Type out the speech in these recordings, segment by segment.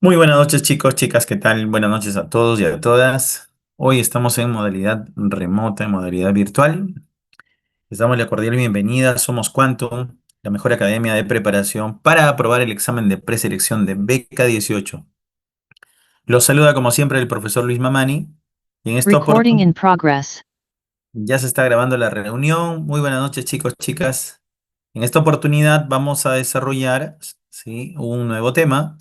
Muy buenas noches chicos, chicas, ¿qué tal? Buenas noches a todos y a todas. Hoy estamos en modalidad remota, en modalidad virtual. Les damos la cordial bienvenida. Somos Quantum, la mejor academia de preparación para aprobar el examen de preselección de Beca 18. Los saluda como siempre el profesor Luis Mamani y en esta Recording oportunidad in progress. ya se está grabando la reunión. Muy buenas noches chicos, chicas. En esta oportunidad vamos a desarrollar, ¿sí?, un nuevo tema.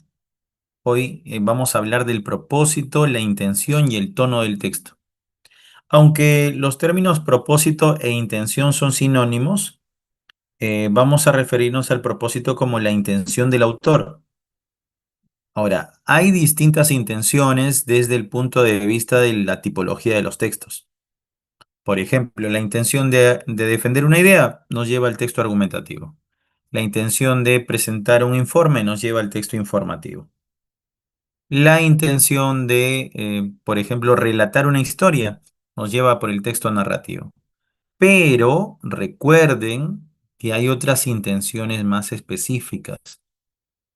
Hoy vamos a hablar del propósito, la intención y el tono del texto. Aunque los términos propósito e intención son sinónimos, vamos a referirnos al propósito como la intención del autor. Ahora, hay distintas intenciones desde el punto de vista de la tipología de los textos. Por ejemplo, la intención de defender una idea nos lleva al texto argumentativo. La intención de presentar un informe nos lleva al texto informativo. La intención de, por ejemplo, relatar una historia nos lleva por el texto narrativo. Pero recuerden que hay otras intenciones más específicas.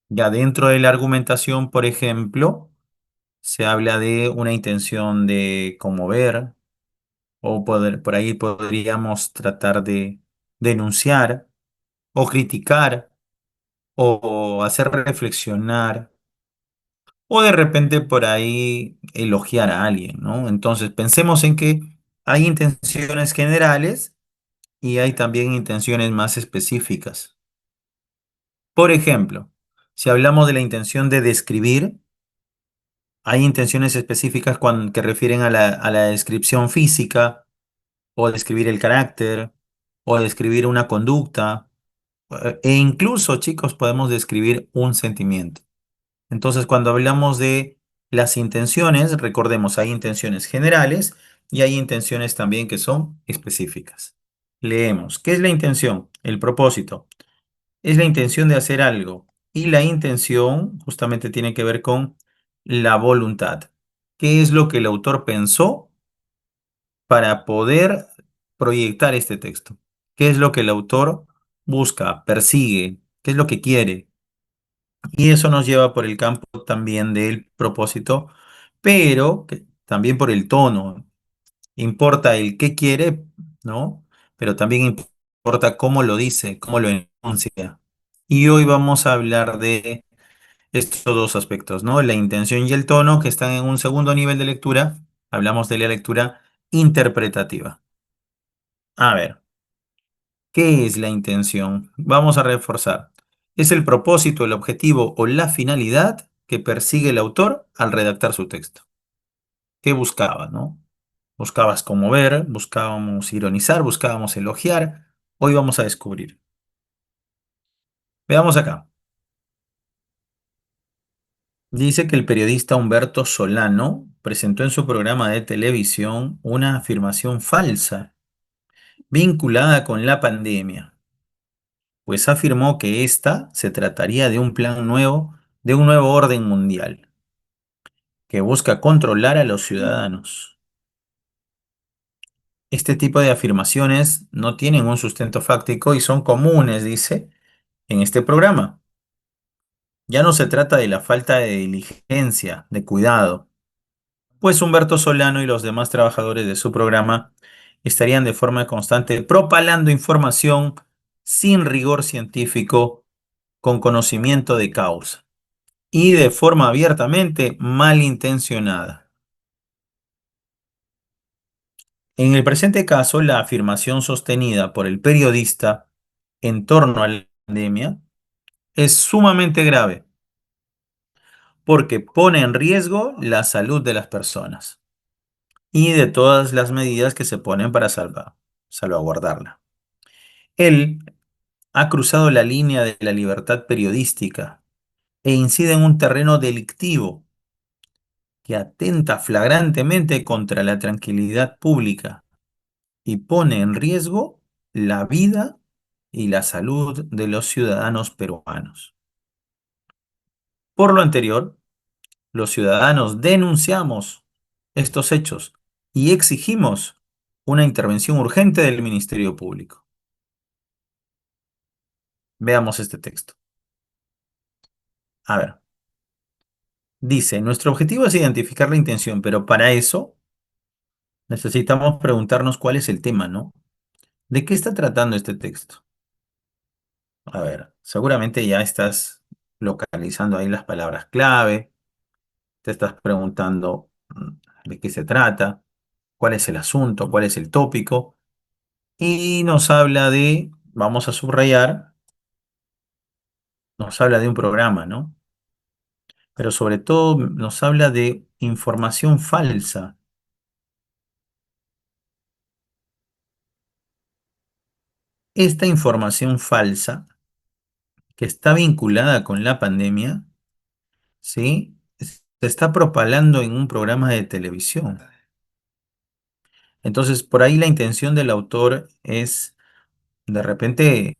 Ya dentro de la argumentación, por ejemplo, se habla de una intención de conmover o por ahí podríamos tratar de denunciar o criticar o hacer reflexionar. O de repente por ahí elogiar a alguien, ¿no? Entonces pensemos en que hay intenciones generales y hay también intenciones más específicas. Por ejemplo, si hablamos de la intención de describir, hay intenciones específicas que refieren a la descripción física, o describir el carácter, o describir una conducta, e incluso, chicos, podemos describir un sentimiento. Entonces, cuando hablamos de las intenciones, recordemos, hay intenciones generales y hay intenciones también que son específicas. Leemos, ¿qué es la intención? El propósito. Es la intención de hacer algo. Y la intención justamente tiene que ver con la voluntad. ¿Qué es lo que el autor pensó para poder proyectar este texto? ¿Qué es lo que el autor busca, persigue? ¿Qué es lo que quiere? Y eso nos lleva por el campo también del propósito, pero también por el tono. Importa el qué quiere, ¿no? Pero también importa cómo lo dice, cómo lo enuncia. Y hoy vamos a hablar de estos dos aspectos, ¿no? La intención y el tono, que están en un segundo nivel de lectura. Hablamos de la lectura interpretativa. A ver, ¿qué es la intención? Vamos a reforzar. Es el propósito, el objetivo o la finalidad que persigue el autor al redactar su texto. ¿Qué buscaba, no? Buscabas conmover, buscábamos ironizar, buscábamos elogiar. Hoy vamos a descubrir. Veamos acá. Dice que el periodista Humberto Solano presentó en su programa de televisión una afirmación falsa vinculada con la pandemia, pues afirmó que esta se trataría de un plan nuevo, de un nuevo orden mundial, que busca controlar a los ciudadanos. Este tipo de afirmaciones no tienen un sustento fáctico y son comunes, dice, en este programa. Ya no se trata de la falta de diligencia, de cuidado, pues Humberto Solano y los demás trabajadores de su programa estarían de forma constante propalando información sin rigor científico, con conocimiento de causa y de forma abiertamente malintencionada. En el presente caso, la afirmación sostenida por el periodista en torno a la pandemia es sumamente grave porque pone en riesgo la salud de las personas y de todas las medidas que se ponen para salvaguardarla. Él ha cruzado la línea de la libertad periodística e incide en un terreno delictivo que atenta flagrantemente contra la tranquilidad pública y pone en riesgo la vida y la salud de los ciudadanos peruanos. Por lo anterior, los ciudadanos denunciamos estos hechos y exigimos una intervención urgente del Ministerio Público. Veamos este texto. A ver, Dice, nuestro objetivo es identificar la intención, pero para eso necesitamos preguntarnos cuál es el tema, ¿no? ¿De qué está tratando este texto? A ver, seguramente ya estás localizando ahí las palabras clave, te estás preguntando de qué se trata, cuál es el asunto, cuál es el tópico, y nos habla de, vamos a subrayar, nos habla de un programa, ¿no? Pero sobre todo nos habla de información falsa. Esta información falsa que está vinculada con la pandemia, ¿sí? Se está propalando en un programa de televisión. Entonces, por ahí la intención del autor es, de repente,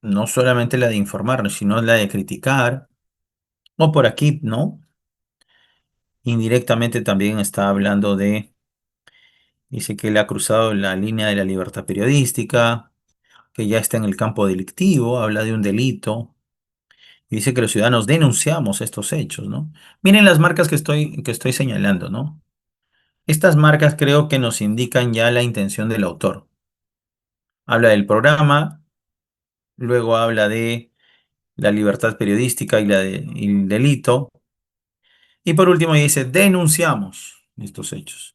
no solamente la de informarnos, sino la de criticar, o por aquí, ¿no? Indirectamente también está hablando de, dice que él ha cruzado la línea de la libertad periodística, que ya está en el campo delictivo, habla de un delito, y dice que los ciudadanos denunciamos estos hechos, ¿no? Miren las marcas que estoy señalando, ¿no? Estas marcas creo que nos indican ya la intención del autor. Habla del programa, luego habla de la libertad periodística y el delito, y por último dice, denunciamos estos hechos.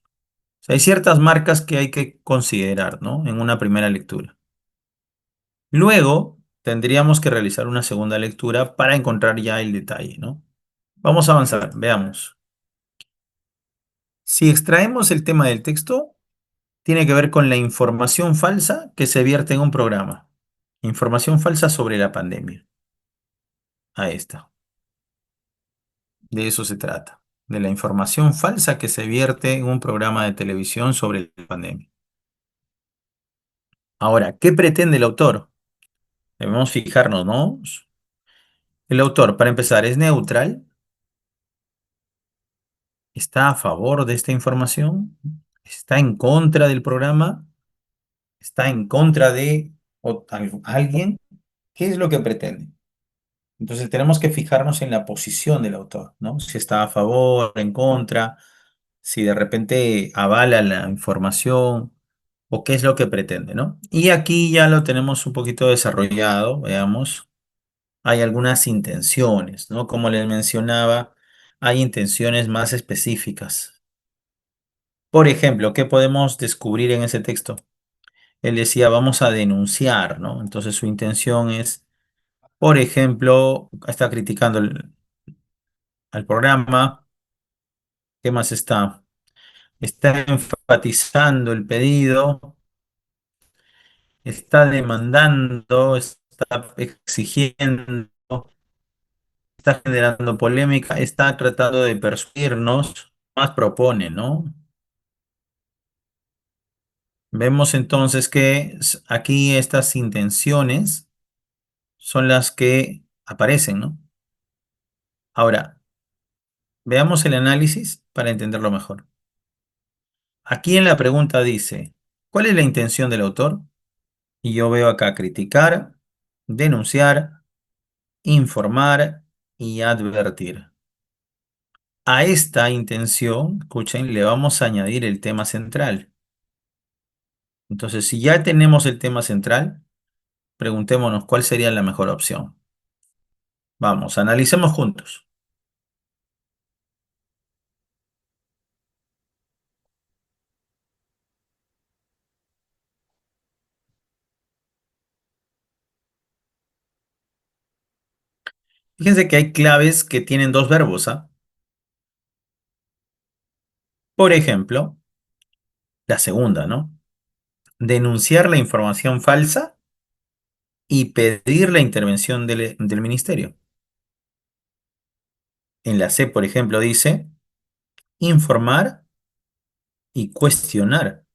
O sea, hay ciertas marcas que hay que considerar, ¿no? En una primera lectura. Luego tendríamos que realizar una segunda lectura para encontrar ya el detalle, ¿no? Vamos a avanzar, veamos. Si extraemos el tema del texto, tiene que ver con la información falsa que se vierte en un programa. Información falsa sobre la pandemia. Ahí está. De eso se trata. De la información falsa que se vierte en un programa de televisión sobre la pandemia. Ahora, ¿qué pretende el autor? Debemos fijarnos, ¿no? El autor, para empezar, es neutral, está a favor de esta información, está en contra del programa, está en contra de alguien. ¿Qué es lo que pretende? Entonces tenemos que fijarnos en la posición del autor, ¿no? Si está a favor, en contra, si de repente avala la información o qué es lo que pretende, ¿no? Y aquí ya lo tenemos un poquito desarrollado, veamos. Hay algunas intenciones, ¿no? Como les mencionaba, hay intenciones más específicas. Por ejemplo, ¿qué podemos descubrir en ese texto? Él decía, vamos a denunciar, ¿no? Entonces su intención es, por ejemplo, está criticando al programa. ¿Qué más está? Está enfatizando el pedido, está demandando, está exigiendo, está generando polémica, está tratando de persuadirnos, más propone, ¿no? Vemos entonces que aquí estas intenciones son las que aparecen, ¿no? Ahora, veamos el análisis para entenderlo mejor. Aquí en la pregunta dice, ¿cuál es la intención del autor? Y yo veo acá criticar, denunciar, informar y advertir. A esta intención, escuchen, le vamos a añadir el tema central. Entonces, si ya tenemos el tema central, preguntémonos cuál sería la mejor opción. Vamos, analicemos juntos. Fíjense que hay claves que tienen dos verbos, ¿ah? Por ejemplo, la segunda, ¿no? Denunciar la información falsa y pedir la intervención del ministerio. En la C, por ejemplo, dice informar y cuestionar.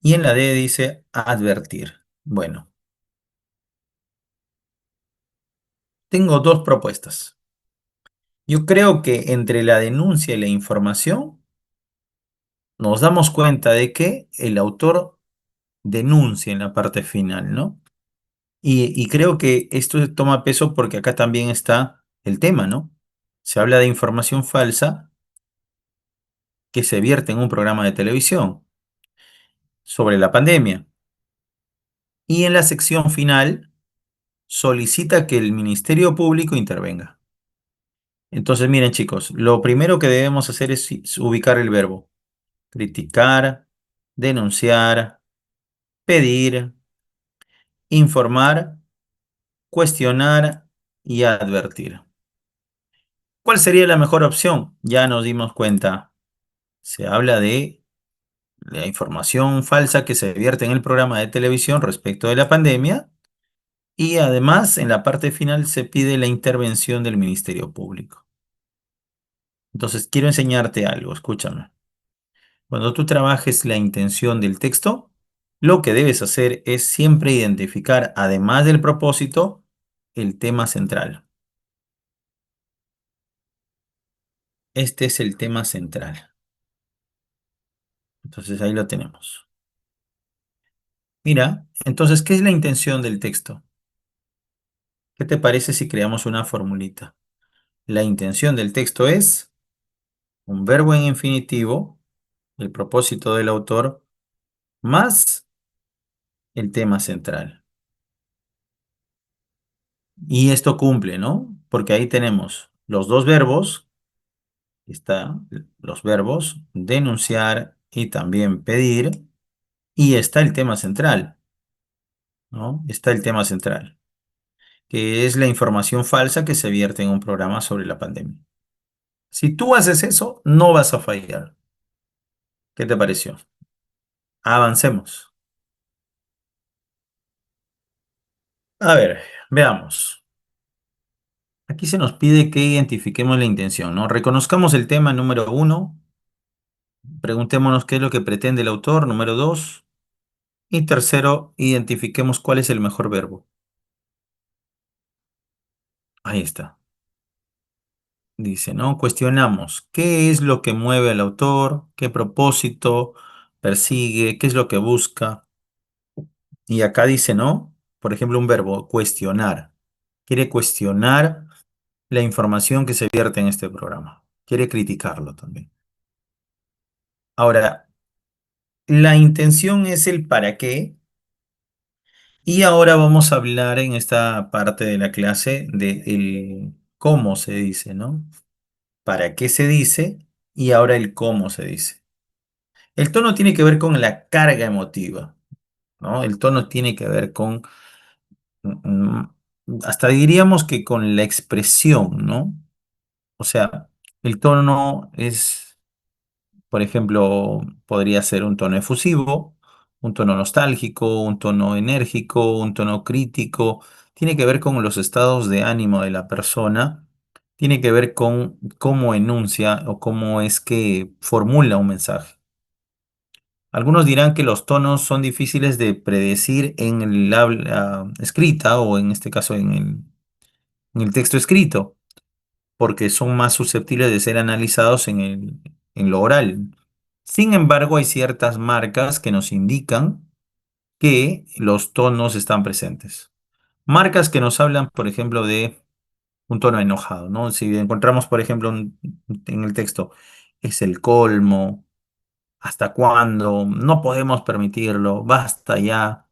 Y en la D dice advertir. Bueno, tengo dos propuestas. Yo creo que entre la denuncia y la información nos damos cuenta de que el autor denuncia en la parte final, ¿no? Y creo que esto toma peso porque acá también está el tema, ¿no? Se habla de información falsa que se vierte en un programa de televisión sobre la pandemia. Y en la sección final solicita que el Ministerio Público intervenga. Entonces, miren chicos, lo primero que debemos hacer es ubicar el verbo. Criticar, denunciar, pedir, informar, cuestionar y advertir. ¿Cuál sería la mejor opción? Ya nos dimos cuenta. Se habla de la información falsa que se vierte en el programa de televisión respecto de la pandemia y además en la parte final se pide la intervención del Ministerio Público. Entonces, quiero enseñarte algo, escúchame. Cuando tú trabajes la intención del texto, lo que debes hacer es siempre identificar, además del propósito, el tema central. Este es el tema central. Entonces ahí lo tenemos. Mira, entonces, ¿qué es la intención del texto? ¿Qué te parece si creamos una formulita? La intención del texto es un verbo en infinitivo, el propósito del autor, más el tema central. Y esto cumple, ¿no? Porque ahí tenemos los dos verbos, está los verbos denunciar y también pedir, y está el tema central, ¿no? Está el tema central, que es la información falsa que se vierte en un programa sobre la pandemia. Si tú haces eso, no vas a fallar. ¿Qué te pareció? Avancemos. A ver, veamos. Aquí se nos pide que identifiquemos la intención, ¿no? Reconozcamos el tema número uno, preguntémonos qué es lo que pretende el autor, número dos, y tercero, identifiquemos cuál es el mejor verbo. Ahí está. Dice, ¿no? Cuestionamos qué es lo que mueve al autor, qué propósito persigue, qué es lo que busca. Y acá dice, ¿no? Por ejemplo, un verbo, cuestionar. Quiere cuestionar la información que se vierte en este programa. Quiere criticarlo también. Ahora, la intención es el para qué. Y ahora vamos a hablar en esta parte de la clase de el cómo se dice, ¿no? Para qué se dice y ahora el cómo se dice. El tono tiene que ver con la carga emotiva, ¿no? El tono tiene que ver con, mm, hasta diríamos que con la expresión, ¿no? O sea, el tono es, por ejemplo, podría ser un tono efusivo, un tono nostálgico, un tono enérgico, un tono crítico. Tiene que ver con los estados de ánimo de la persona. Tiene que ver con cómo enuncia o cómo es que formula un mensaje. Algunos dirán que los tonos son difíciles de predecir en el habla escrita o en este caso en el texto escrito, porque son más susceptibles de ser analizados en lo oral. Sin embargo, hay ciertas marcas que nos indican que los tonos están presentes. Marcas que nos hablan, por ejemplo, de un tono enojado, ¿no? Si encontramos, por ejemplo, en el texto, es el colmo, ¿hasta cuándo? No podemos permitirlo, basta ya.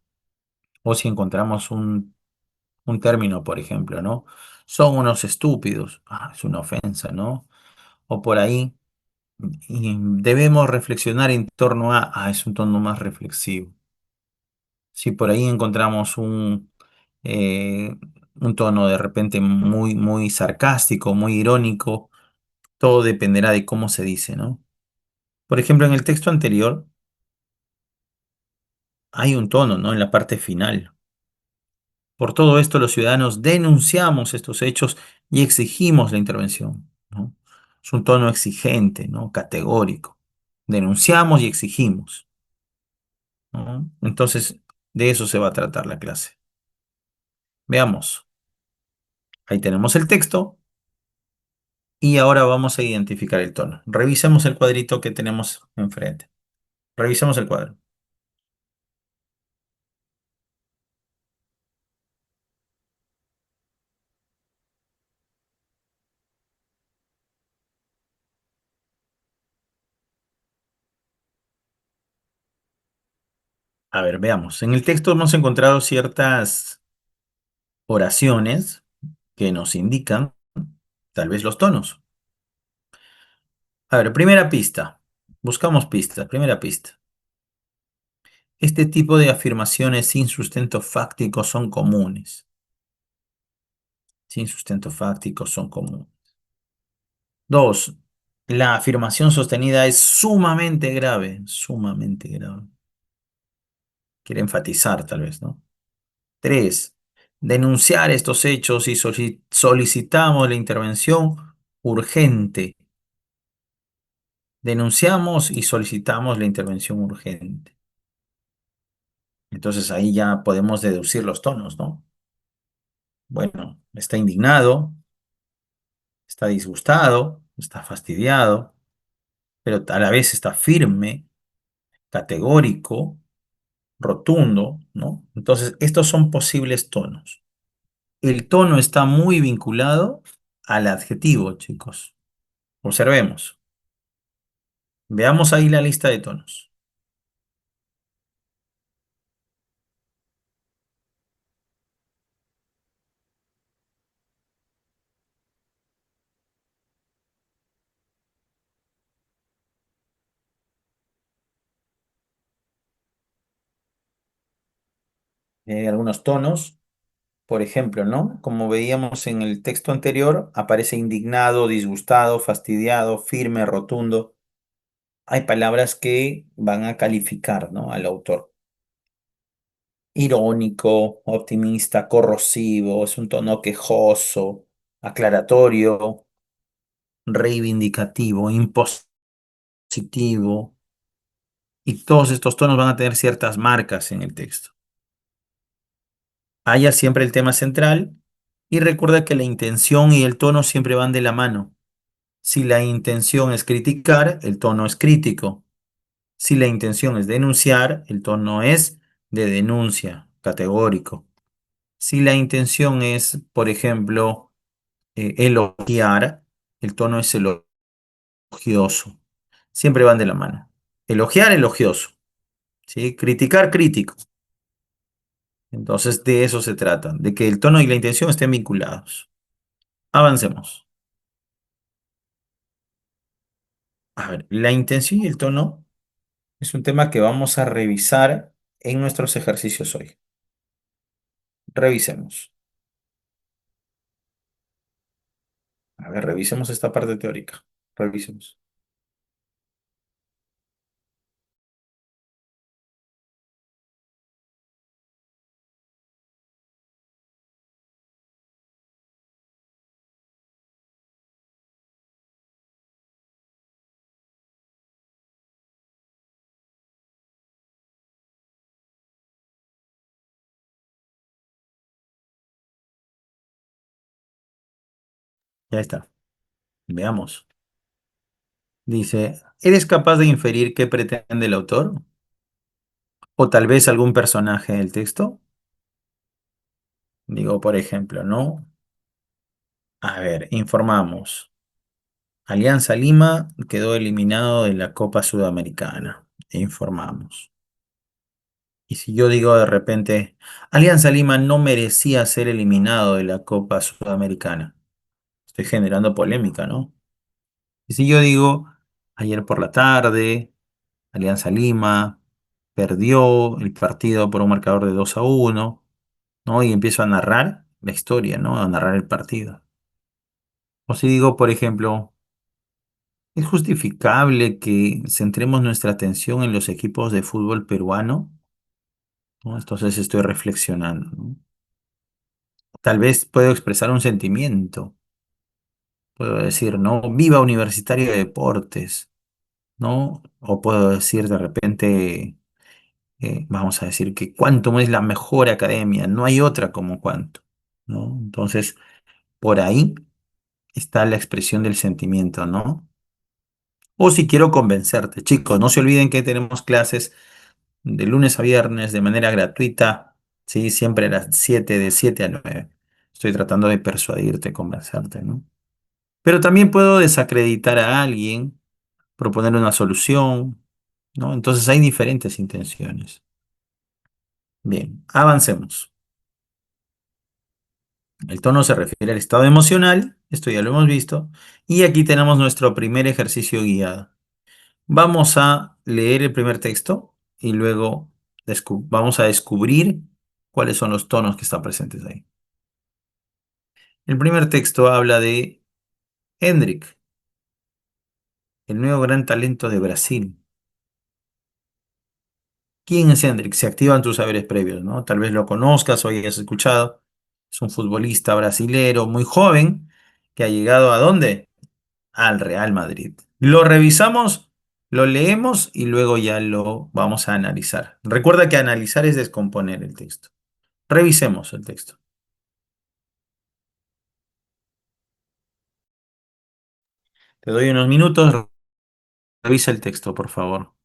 O si encontramos un término, por ejemplo, ¿no? Son unos estúpidos. Ah, es una ofensa, ¿no? O por ahí. Y debemos reflexionar en torno a, es un tono más reflexivo. Si por ahí encontramos eh, un tono de repente muy, muy sarcástico, muy irónico, todo dependerá de cómo se dice, ¿no? Por ejemplo, en el texto anterior hay un tono, ¿no? En la parte final. Por todo esto, los ciudadanos denunciamos estos hechos y exigimos la intervención, ¿no? Es un tono exigente, ¿no? Categórico. Denunciamos y exigimos, ¿no? Entonces, de eso se va a tratar la clase. Veamos. Ahí tenemos el texto y ahora vamos a identificar el tono. Revisemos el cuadrito que tenemos enfrente. Revisemos el cuadro. A ver, veamos. En el texto hemos encontrado ciertas oraciones que nos indican tal vez los tonos. A ver, primera pista. Buscamos pistas, primera pista. Este tipo de afirmaciones sin sustento fáctico son comunes. Sin sustento fáctico son comunes. Dos, la afirmación sostenida es sumamente grave, sumamente grave. Quiere enfatizar tal vez, ¿no? Tres, denunciar estos hechos y solicitamos la intervención urgente. Denunciamos y solicitamos la intervención urgente. Entonces ahí ya podemos deducir los tonos, ¿no? Bueno, está indignado, está disgustado, está fastidiado, pero a la vez está firme, categórico, rotundo, ¿no? Entonces, estos son posibles tonos. El tono está muy vinculado al adjetivo, chicos. Observemos. Veamos ahí la lista de tonos. Algunos tonos, por ejemplo, ¿no? Como veíamos en el texto anterior, aparece indignado, disgustado, fastidiado, firme, rotundo. Hay palabras que van a calificar, ¿no? Al autor. Irónico, optimista, corrosivo, es un tono quejoso, aclaratorio, reivindicativo, impositivo, y todos estos tonos van a tener ciertas marcas en el texto. Haya siempre el tema central y recuerda que la intención y el tono siempre van de la mano. Si la intención es criticar, el tono es crítico. Si la intención es denunciar, el tono es de denuncia, categórico. Si la intención es, por ejemplo, elogiar, el tono es elogioso. Siempre van de la mano. Elogiar, elogioso. ¿Sí? Criticar, crítico. Entonces, de eso se trata, de que el tono y la intención estén vinculados. Avancemos. A ver, la intención y el tono es un tema que vamos a revisar en nuestros ejercicios hoy. Revisemos. A ver, revisemos esta parte teórica. Revisemos. Ya está. Veamos. Dice, ¿eres capaz de inferir qué pretende el autor? O tal vez algún personaje del texto. Digo, por ejemplo, ¿no? A ver, informamos. Alianza Lima quedó eliminado de la Copa Sudamericana. Informamos. Y si yo digo de repente, Alianza Lima no merecía ser eliminado de la Copa Sudamericana. Estoy generando polémica, ¿no? Y si yo digo, ayer por la tarde, Alianza Lima perdió el partido por un marcador de 2-1, ¿no? Y empiezo a narrar la historia, ¿no? A narrar el partido. O si digo, por ejemplo, ¿es justificable que centremos nuestra atención en los equipos de fútbol peruano? ¿No? Entonces estoy reflexionando, ¿no? Tal vez puedo expresar un sentimiento. Puedo decir, ¿no? Viva Universitario de Deportes, ¿no? O puedo decir de repente, vamos a decir que Quantum es la mejor academia, no hay otra como Quantum, ¿no? Entonces, por ahí está la expresión del sentimiento, ¿no? O si quiero convencerte, chicos, no se olviden que tenemos clases de lunes a viernes de manera gratuita, ¿sí? Siempre a las 7, de 7 a 9. Estoy tratando de persuadirte, convencerte, ¿no? Pero también puedo desacreditar a alguien, proponer una solución, ¿no? Entonces hay diferentes intenciones. Bien, avancemos. El tono se refiere al estado emocional, esto ya lo hemos visto, y aquí tenemos nuestro primer ejercicio guiado. Vamos a leer el primer texto y luego vamos a descubrir cuáles son los tonos que están presentes ahí. El primer texto habla de Hendrik, el nuevo gran talento de Brasil. ¿Quién es Hendrik? Se activan tus saberes previos, ¿no? Tal vez lo conozcas o hayas escuchado. Es un futbolista brasilero muy joven que ha llegado ¿a dónde? Al Real Madrid. Lo revisamos, lo leemos y luego ya lo vamos a analizar. Recuerda que analizar es descomponer el texto. Revisemos el texto. Te doy unos minutos, revisa el texto, por favor.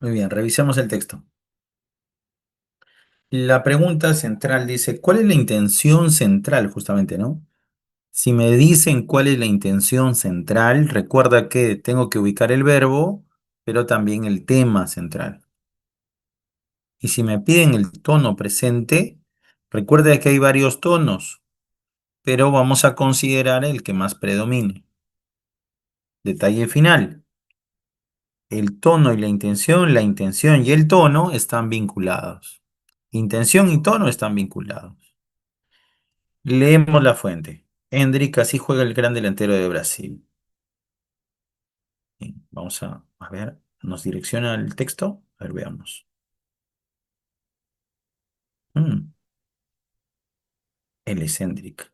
Muy bien, revisemos el texto. La pregunta central dice, ¿cuál es la intención central justamente, ¿no? Si me dicen cuál es la intención central, recuerda que tengo que ubicar el verbo, pero también el tema central. Y si me piden el tono presente, recuerda que hay varios tonos, pero vamos a considerar el que más predomine. Detalle final. El tono y la intención y el tono están vinculados. Intención y tono están vinculados. Leemos la fuente. Hendrik así juega el gran delantero de Brasil. Bien, vamos a ver, nos direcciona el texto. A ver, veamos. Mm, él es Hendrik.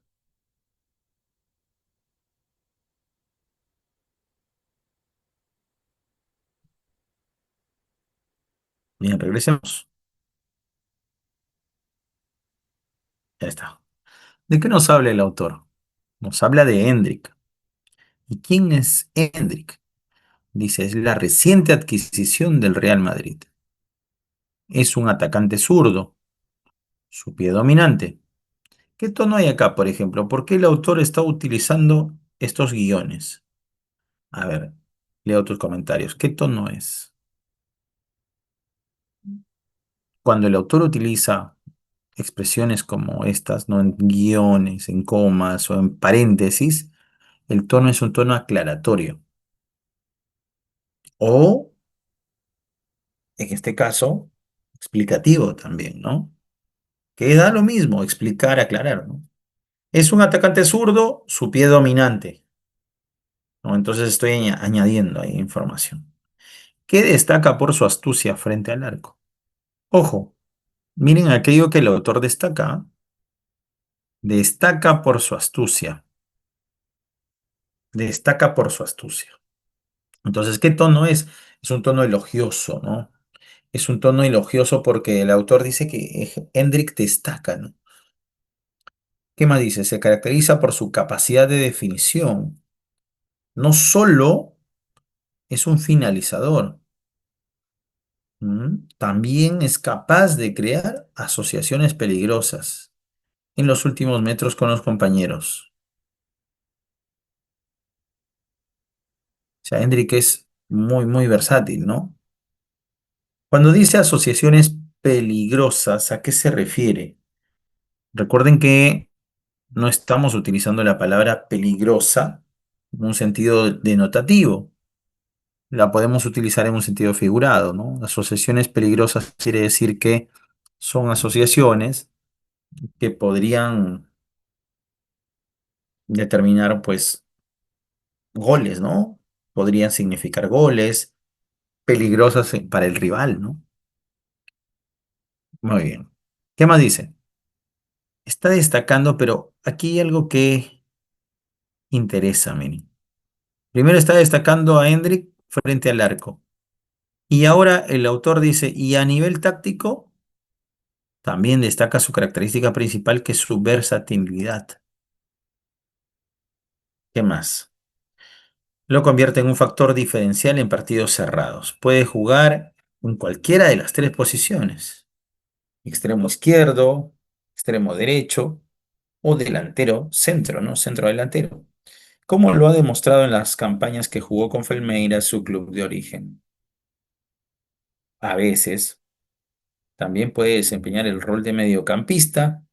Bien, regresemos. Ya está. ¿De qué nos habla el autor? Nos habla de Hendrik. ¿Y quién es Hendrik? Dice, es la reciente adquisición del Real Madrid. Es un atacante zurdo, su pie dominante. ¿Qué tono hay acá, por ejemplo? ¿Por qué el autor está utilizando estos guiones? A ver, leo tus comentarios. ¿Qué tono es? Cuando el autor utiliza expresiones como estas, no en guiones, en comas o en paréntesis, el tono es un tono aclaratorio. O en este caso, explicativo también, ¿no? Que da lo mismo, explicar, aclarar, ¿no? Es un atacante zurdo, su pie dominante, ¿no? Entonces estoy añadiendo ahí información. ¿Qué destaca por su astucia frente al arco? Ojo, miren aquello que el autor destaca. Destaca por su astucia. Destaca por su astucia. Entonces, ¿qué tono es? Es un tono elogioso, ¿no? Es un tono elogioso porque el autor dice que Hendrik destaca, ¿no? ¿Qué más dice? Se caracteriza por su capacidad de definición. No solo es un finalizador, también es capaz de crear asociaciones peligrosas en los últimos metros con los compañeros. O sea, Hendrik es muy, muy versátil, ¿no? Cuando dice asociaciones peligrosas, ¿a qué se refiere? Recuerden que no estamos utilizando la palabra peligrosa en un sentido denotativo. La podemos utilizar en un sentido figurado, ¿no? Asociaciones peligrosas quiere decir que son asociaciones que podrían determinar, pues, goles, ¿no? Podrían significar goles peligrosas para el rival, ¿no? Muy bien. ¿Qué más dice? Está destacando, pero aquí hay algo que interesa, miren. Primero está destacando a Hendrik frente al arco. Y ahora el autor dice, y a nivel táctico, también destaca su característica principal, que es su versatilidad. ¿Qué más? Lo convierte en un factor diferencial en partidos cerrados. Puede jugar en cualquiera de las tres posiciones. Extremo izquierdo, extremo derecho o delantero centro, ¿no? Centro delantero. Como lo ha demostrado en las campañas que jugó con Palmeiras, su club de origen. A veces también puede desempeñar el rol de mediocampista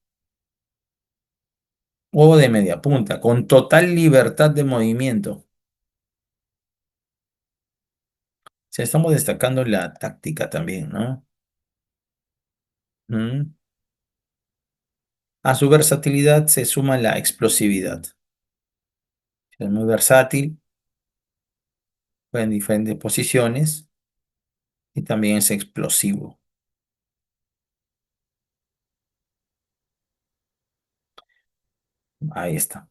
o de media punta, con total libertad de movimiento. O sea, estamos destacando la táctica también, ¿no? Mm. A su versatilidad se suma la explosividad. Es muy versátil, juega en diferentes posiciones y también es explosivo. Ahí está.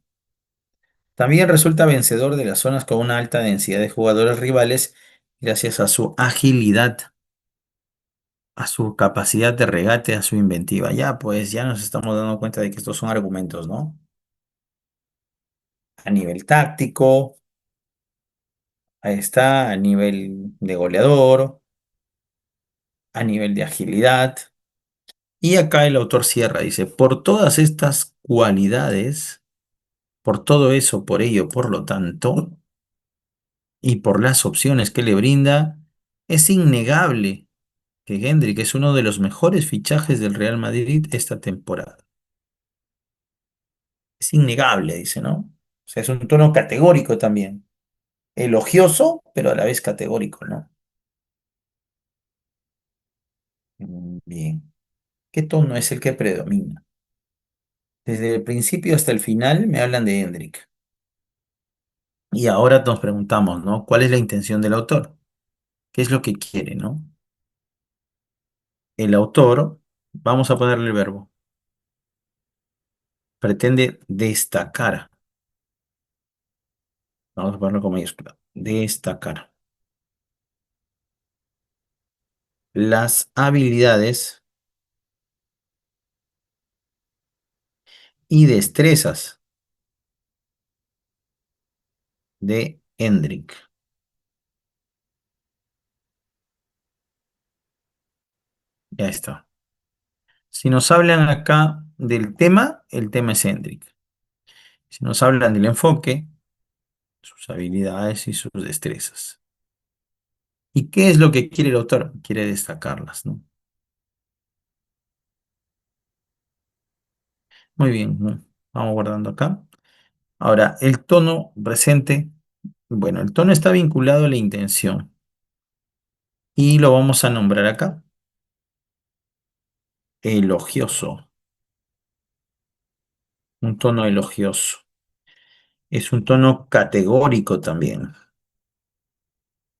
También resulta vencedor de las zonas con una alta densidad de jugadores rivales gracias a su agilidad, a su capacidad de regate, a su inventiva. Ya, pues ya nos estamos dando cuenta de que estos son argumentos, ¿no? A nivel táctico, ahí está, a nivel de goleador, a nivel de agilidad. Y acá el autor cierra, dice, por todas estas cualidades, por todo eso, por ello, por lo tanto, y por las opciones que le brinda, es innegable que Hendrik es uno de los mejores fichajes del Real Madrid esta temporada. Es innegable, dice, ¿no? O sea, es un tono categórico también. Elogioso, pero a la vez categórico, ¿no? Bien. ¿Qué tono es el que predomina? Desde el principio hasta el final me hablan de Hendrik. Y ahora nos preguntamos, ¿no? ¿Cuál es la intención del autor? ¿Qué es lo que quiere, ¿no? El autor, vamos a ponerle el verbo, pretende destacar. Vamos a ponerlo con mayúscula. Destacar las habilidades y destrezas de Hendrik. Ya está. Si nos hablan acá del tema, el tema es Hendrik. Si nos hablan del enfoque, sus habilidades y sus destrezas. ¿Y qué es lo que quiere el autor? Quiere destacarlas, ¿no? Muy bien, ¿no? Vamos guardando acá. Ahora, el tono presente, bueno, el tono está vinculado a la intención. y lo vamos a nombrar acá, elogioso, un tono elogioso. Es un tono categórico también.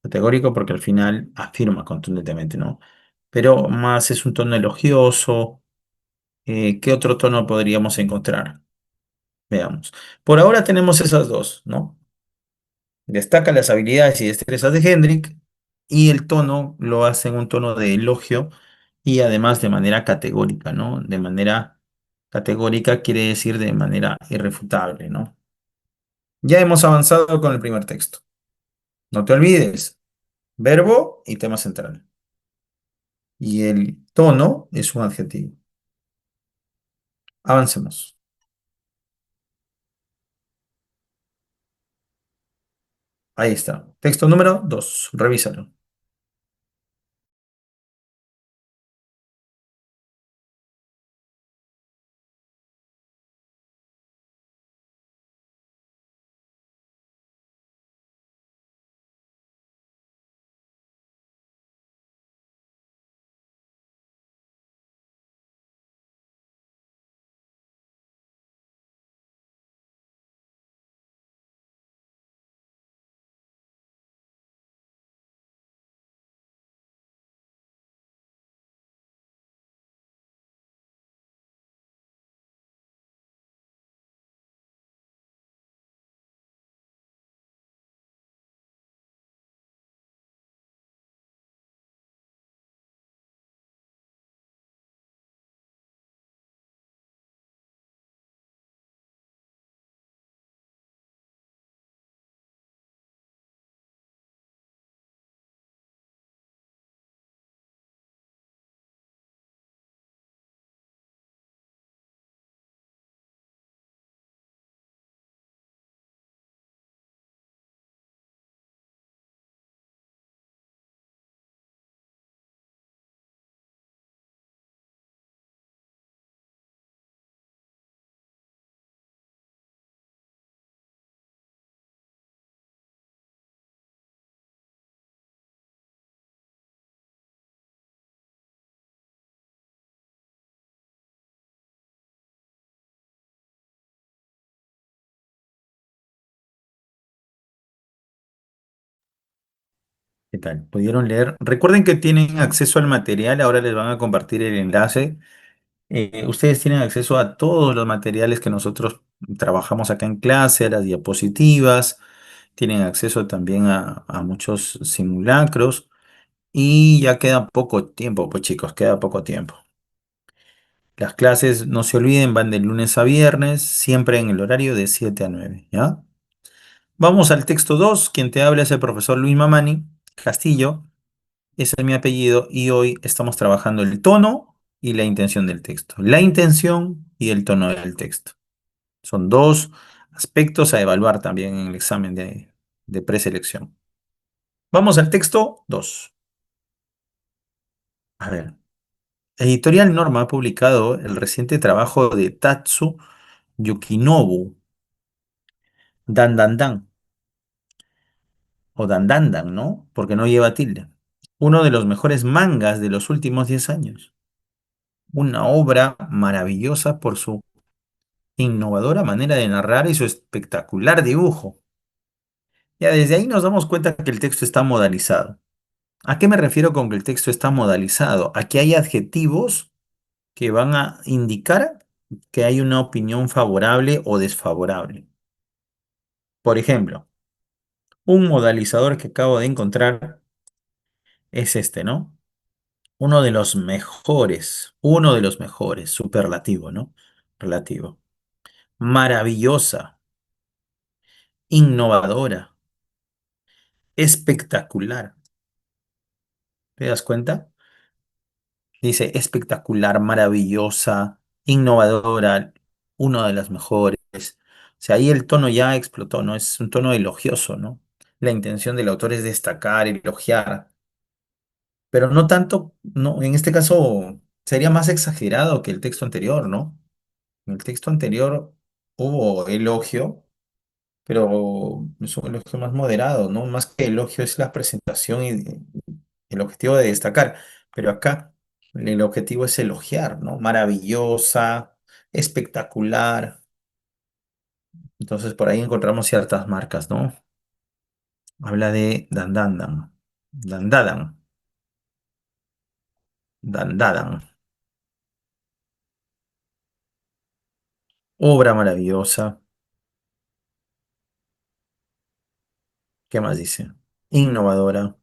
Categórico porque al final afirma contundentemente, ¿no? Pero más es un tono elogioso. ¿Qué otro tono podríamos encontrar? Veamos. Por ahora tenemos esas dos, ¿no? Destaca las habilidades y destrezas de Hendrik y el tono lo hace en un tono de elogio y además de manera categórica, ¿no? De manera categórica quiere decir de manera irrefutable, ¿no? Ya hemos avanzado con el primer texto. No te olvides, verbo y tema central. Y el tono es un adjetivo. Avancemos. Ahí está. Texto número 2. Revísalo. ¿Qué tal? ¿Pudieron leer? Recuerden que tienen acceso al material. Ahora les van a compartir el enlace. Ustedes tienen acceso a todos los materiales que nosotros trabajamos acá en clase, a las diapositivas. Tienen acceso también a muchos simulacros. Y ya queda poco tiempo, pues chicos, queda poco tiempo. Las clases, no se olviden, van de lunes a viernes, siempre en el horario de 7 a 9, ¿ya? Vamos al texto 2. Quien te habla es el profesor Luis Mamani Castillo. Ese es mi apellido y hoy estamos trabajando el tono y la intención del texto. La intención y el tono del texto. Son dos aspectos a evaluar también en el examen de preselección. Vamos al texto 2. A ver. Editorial Norma ha publicado el reciente trabajo de Tatsu Yukinobu, Dan Dan Dan, o Dan Dan Dan, ¿no? Porque no lleva tilde. Uno de los mejores mangas de los últimos 10 años. Una obra maravillosa por su innovadora manera de narrar y su espectacular dibujo. Ya desde ahí nos damos cuenta que el texto está modalizado. ¿A qué me refiero con que el texto está modalizado? A que hay adjetivos que van a indicar que hay una opinión favorable o desfavorable. Por ejemplo, un modalizador que acabo de encontrar es este, ¿no? Uno de los mejores, superlativo, ¿no? Relativo. Maravillosa, innovadora, espectacular. ¿Te das cuenta? Dice espectacular, maravillosa, innovadora, una de las mejores. O sea, ahí el tono ya explotó, ¿no? Es un tono elogioso, ¿no? La intención del autor es destacar, elogiar, pero no tanto, no, en este caso sería más exagerado que el texto anterior, ¿no? En el texto anterior hubo elogio, pero es un elogio más moderado, ¿no? Más que elogio es la presentación el objetivo de destacar, pero acá el objetivo es elogiar, ¿no? Maravillosa, espectacular. Entonces por ahí encontramos ciertas marcas, ¿no? Habla de dandandan, dandadan, dandadan. Obra maravillosa. ¿Qué más dice? Innovadora.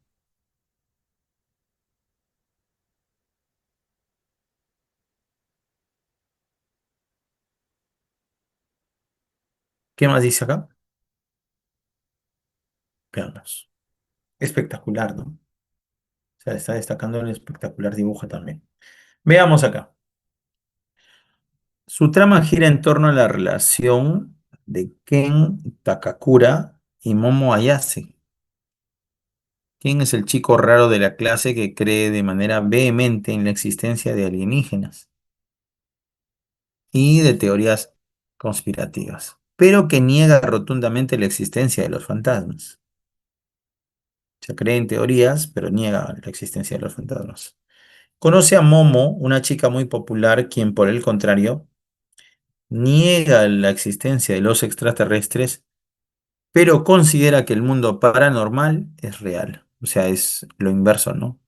¿Qué más dice acá? Veamos. Espectacular, ¿no? O sea, está destacando el espectacular dibujo también. Veamos acá. Su trama gira en torno a la relación de Ken Takakura y Momo Ayase. Ken es el chico raro de la clase que cree de manera vehemente en la existencia de alienígenas y de teorías conspirativas, pero que niega rotundamente la existencia de los fantasmas. Se cree en teorías, pero niega la existencia de los fantasmas. Conoce a Momo, una chica muy popular, quien por el contrario niega la existencia de los extraterrestres, pero considera que el mundo paranormal es real. O sea, es lo inverso, ¿no?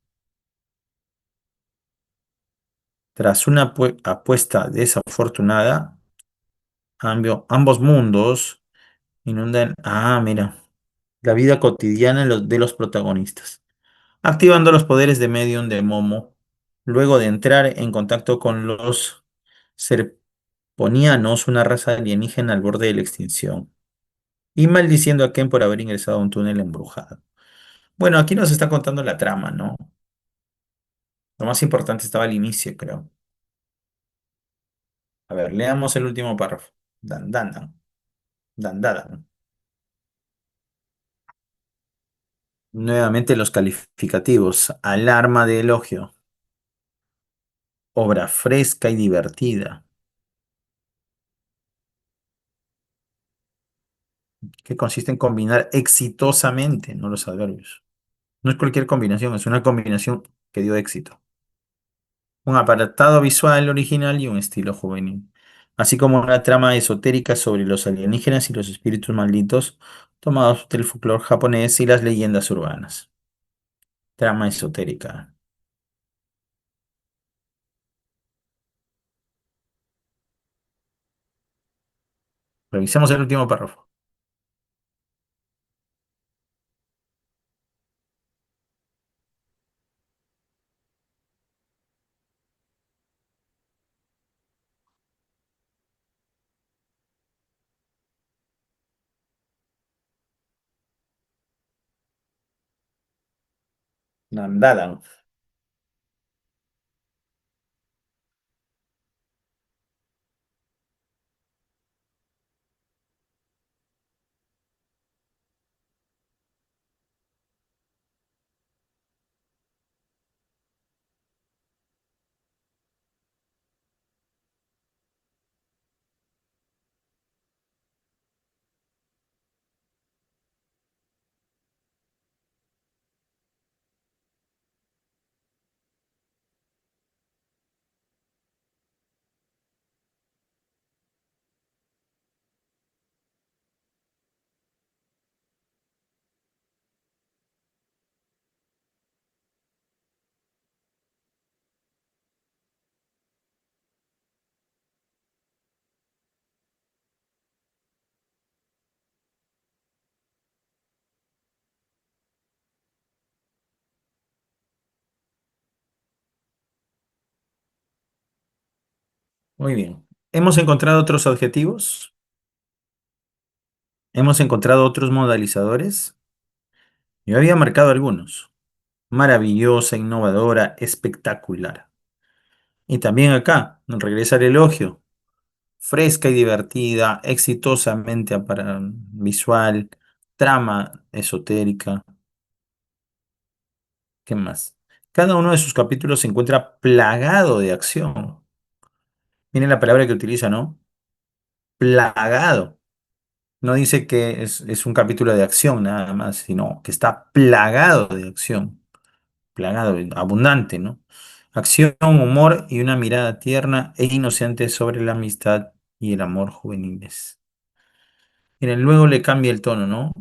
Tras una apuesta desafortunada, ambos mundos inundan, mira, la vida cotidiana de los protagonistas, activando los poderes de medium de Momo, luego de entrar en contacto con los serponianos, una raza alienígena al borde de la extinción, y maldiciendo a Ken por haber ingresado a un túnel embrujado. Bueno, aquí nos está contando la trama, ¿no? Lo más importante estaba al inicio, creo. A ver, leamos el último párrafo. Dan, dan, dan, dan, dan, dan. Nuevamente los calificativos. Alarma de elogio. Obra fresca y divertida. Que consiste en combinar exitosamente, no los adverbios. No es cualquier combinación, es una combinación que dio éxito. Un apartado visual original y un estilo juvenil, así como una trama esotérica sobre los alienígenas y los espíritus malditos tomados del folclore japonés y las leyendas urbanas. Trama esotérica. Revisemos el último párrafo. Nandadan. Muy bien. ¿Hemos encontrado otros adjetivos? ¿Hemos encontrado otros modalizadores? Yo había marcado algunos. Maravillosa, innovadora, espectacular. Y también acá, regresa el elogio. Fresca y divertida, exitosamente visual, trama esotérica. ¿Qué más? Cada uno de sus capítulos se encuentra plagado de acción. Miren la palabra que utiliza, ¿no? Plagado. No dice que es un capítulo de acción nada más, sino que está plagado de acción. plagado, abundante, ¿no? Acción, humor y una mirada tierna e inocente sobre la amistad y el amor juveniles. Miren, luego le cambia el tono, ¿no?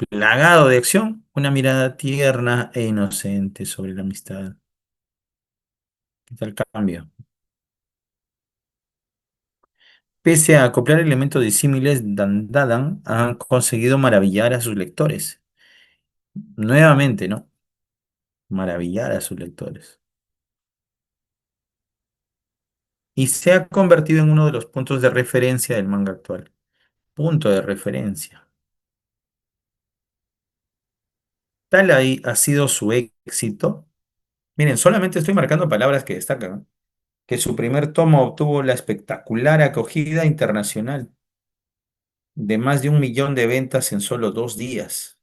Plagado de acción, una mirada tierna e inocente sobre la amistad. ¿Qué tal cambio? Pese a acoplar elementos disímiles, Dan Dadan han conseguido maravillar a sus lectores. Nuevamente, ¿no? Maravillar a sus lectores. Y se ha convertido en uno de los puntos de referencia del manga actual. Punto de referencia. Tal ahí ha sido su éxito. Miren, solamente estoy marcando palabras que destacan, ¿no? Que su primer tomo obtuvo la espectacular acogida internacional de más de 1 millón de ventas en solo 2 días.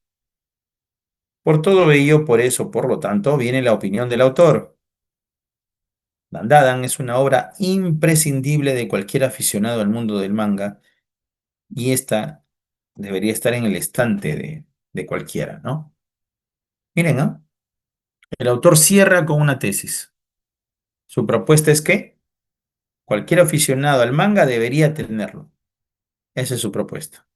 Por todo ello, por eso, por lo tanto, viene la opinión del autor. Dandadan es una obra imprescindible de cualquier aficionado al mundo del manga y esta debería estar en el estante de cualquiera, ¿no? Miren, ¿ah? El autor cierra con una tesis. Su propuesta es que cualquier aficionado al manga debería tenerlo. Esa es su propuesta.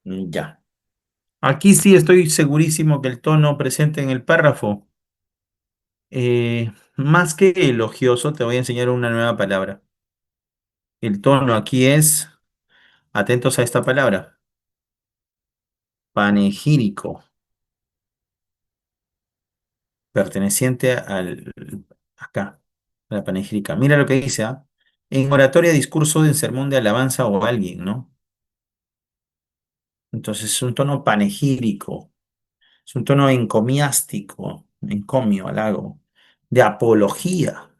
Ya. Aquí sí estoy segurísimo que el tono presente en el párrafo, más que elogioso, te voy a enseñar una nueva palabra. El tono aquí es, atentos a esta palabra, panegírico, perteneciente acá, a la panegírica. Mira lo que dice, ¿ah? En oratoria, discurso de sermón de alabanza o alguien, ¿no? Entonces es un tono panegírico, es un tono encomiástico, encomio, halago, de apología,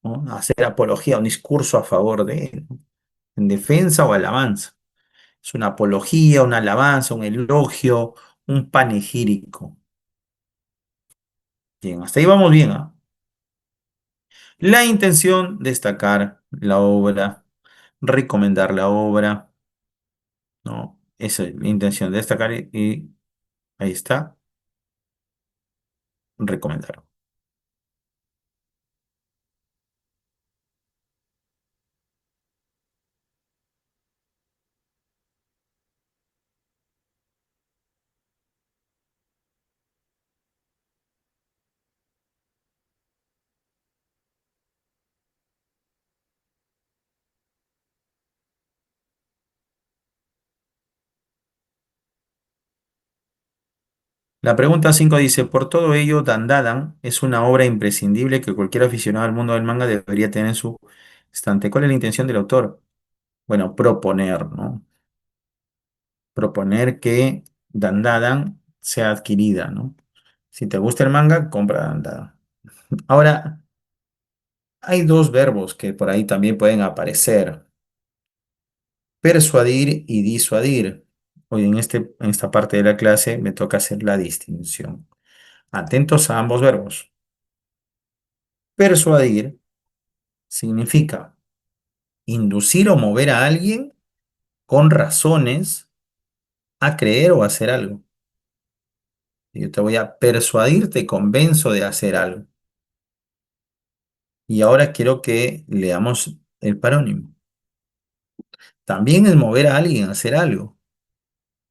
¿no? Hacer apología, un discurso a favor de, ¿no? En defensa o alabanza. Es una apología, una alabanza, un elogio, un panegírico. Bien, hasta ahí vamos bien, ¿ah? La intención, destacar la obra, recomendar la obra, ¿no? Esa es la intención, destacar y ahí está, recomendar. La pregunta 5 dice, por todo ello, Dandadan es una obra imprescindible que cualquier aficionado al mundo del manga debería tener en su estante. ¿Cuál es la intención del autor? Bueno, proponer, ¿no? Proponer que Dandadan sea adquirida, ¿no? Si te gusta el manga, compra Dandadan. Ahora, hay dos verbos que por ahí también pueden aparecer. Persuadir y disuadir. Hoy en esta parte de la clase me toca hacer la distinción. Atentos a ambos verbos. Persuadir significa inducir o mover a alguien con razones a creer o hacer algo. Yo te voy a persuadir, te convenzo de hacer algo. Y ahora quiero que leamos el parónimo. También es mover a alguien a hacer algo,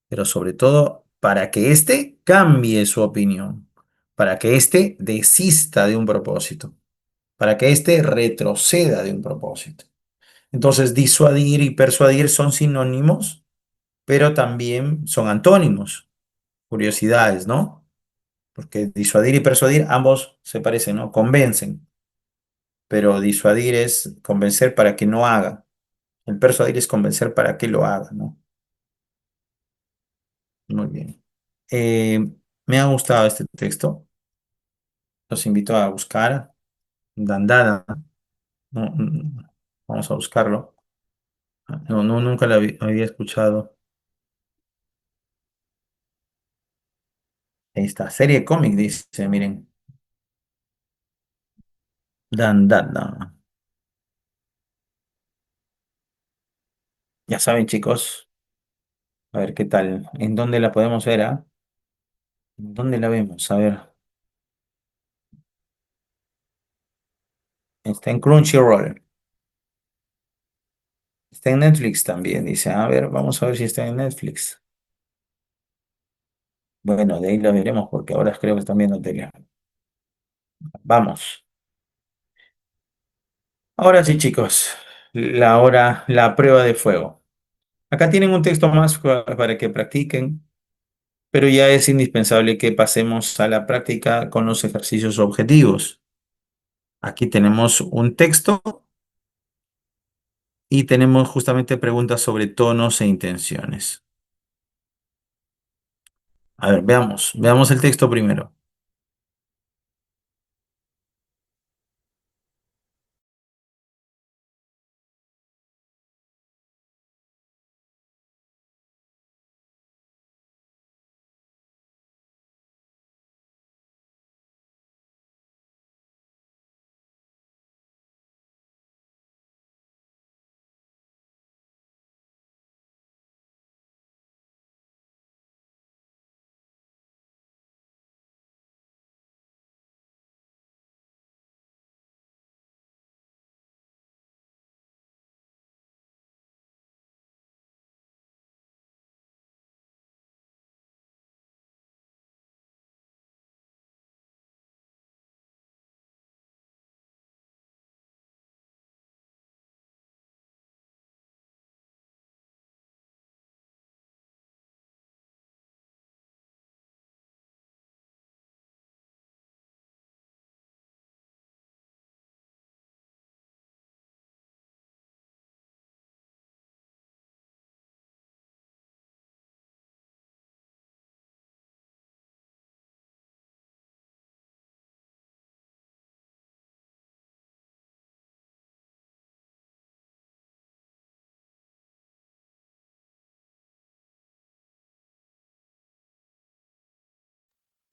pero sobre todo para que éste cambie su opinión, para que éste desista de un propósito, para que éste retroceda de un propósito. Entonces, disuadir y persuadir son sinónimos, pero también son antónimos, curiosidades, ¿no? Porque disuadir y persuadir ambos se parecen, ¿no? Convencen, pero disuadir es convencer para que no haga. El persuadir es convencer para que lo haga, ¿no? Muy bien. Eh, Me ha gustado este texto. Los invito a buscar Dandada. No, vamos a buscarlo. No, no, nunca lo había escuchado. Ahí está. Serie cómic, dice, miren. Dan, dan, dan. Ya saben, chicos. A ver qué tal. ¿En dónde la podemos ver, ah? ¿En dónde la vemos? A ver. Está en Crunchyroll. Está en Netflix también. Dice, a ver, vamos a ver si está en Netflix. Bueno, de ahí la veremos porque ahora creo que están viendo tele. Vamos. Ahora sí, chicos. La prueba de fuego. Acá tienen un texto más para que practiquen, pero ya es indispensable que pasemos a la práctica con los ejercicios objetivos. Aquí tenemos un texto y tenemos justamente preguntas sobre tonos e intenciones. A ver, veamos el texto primero.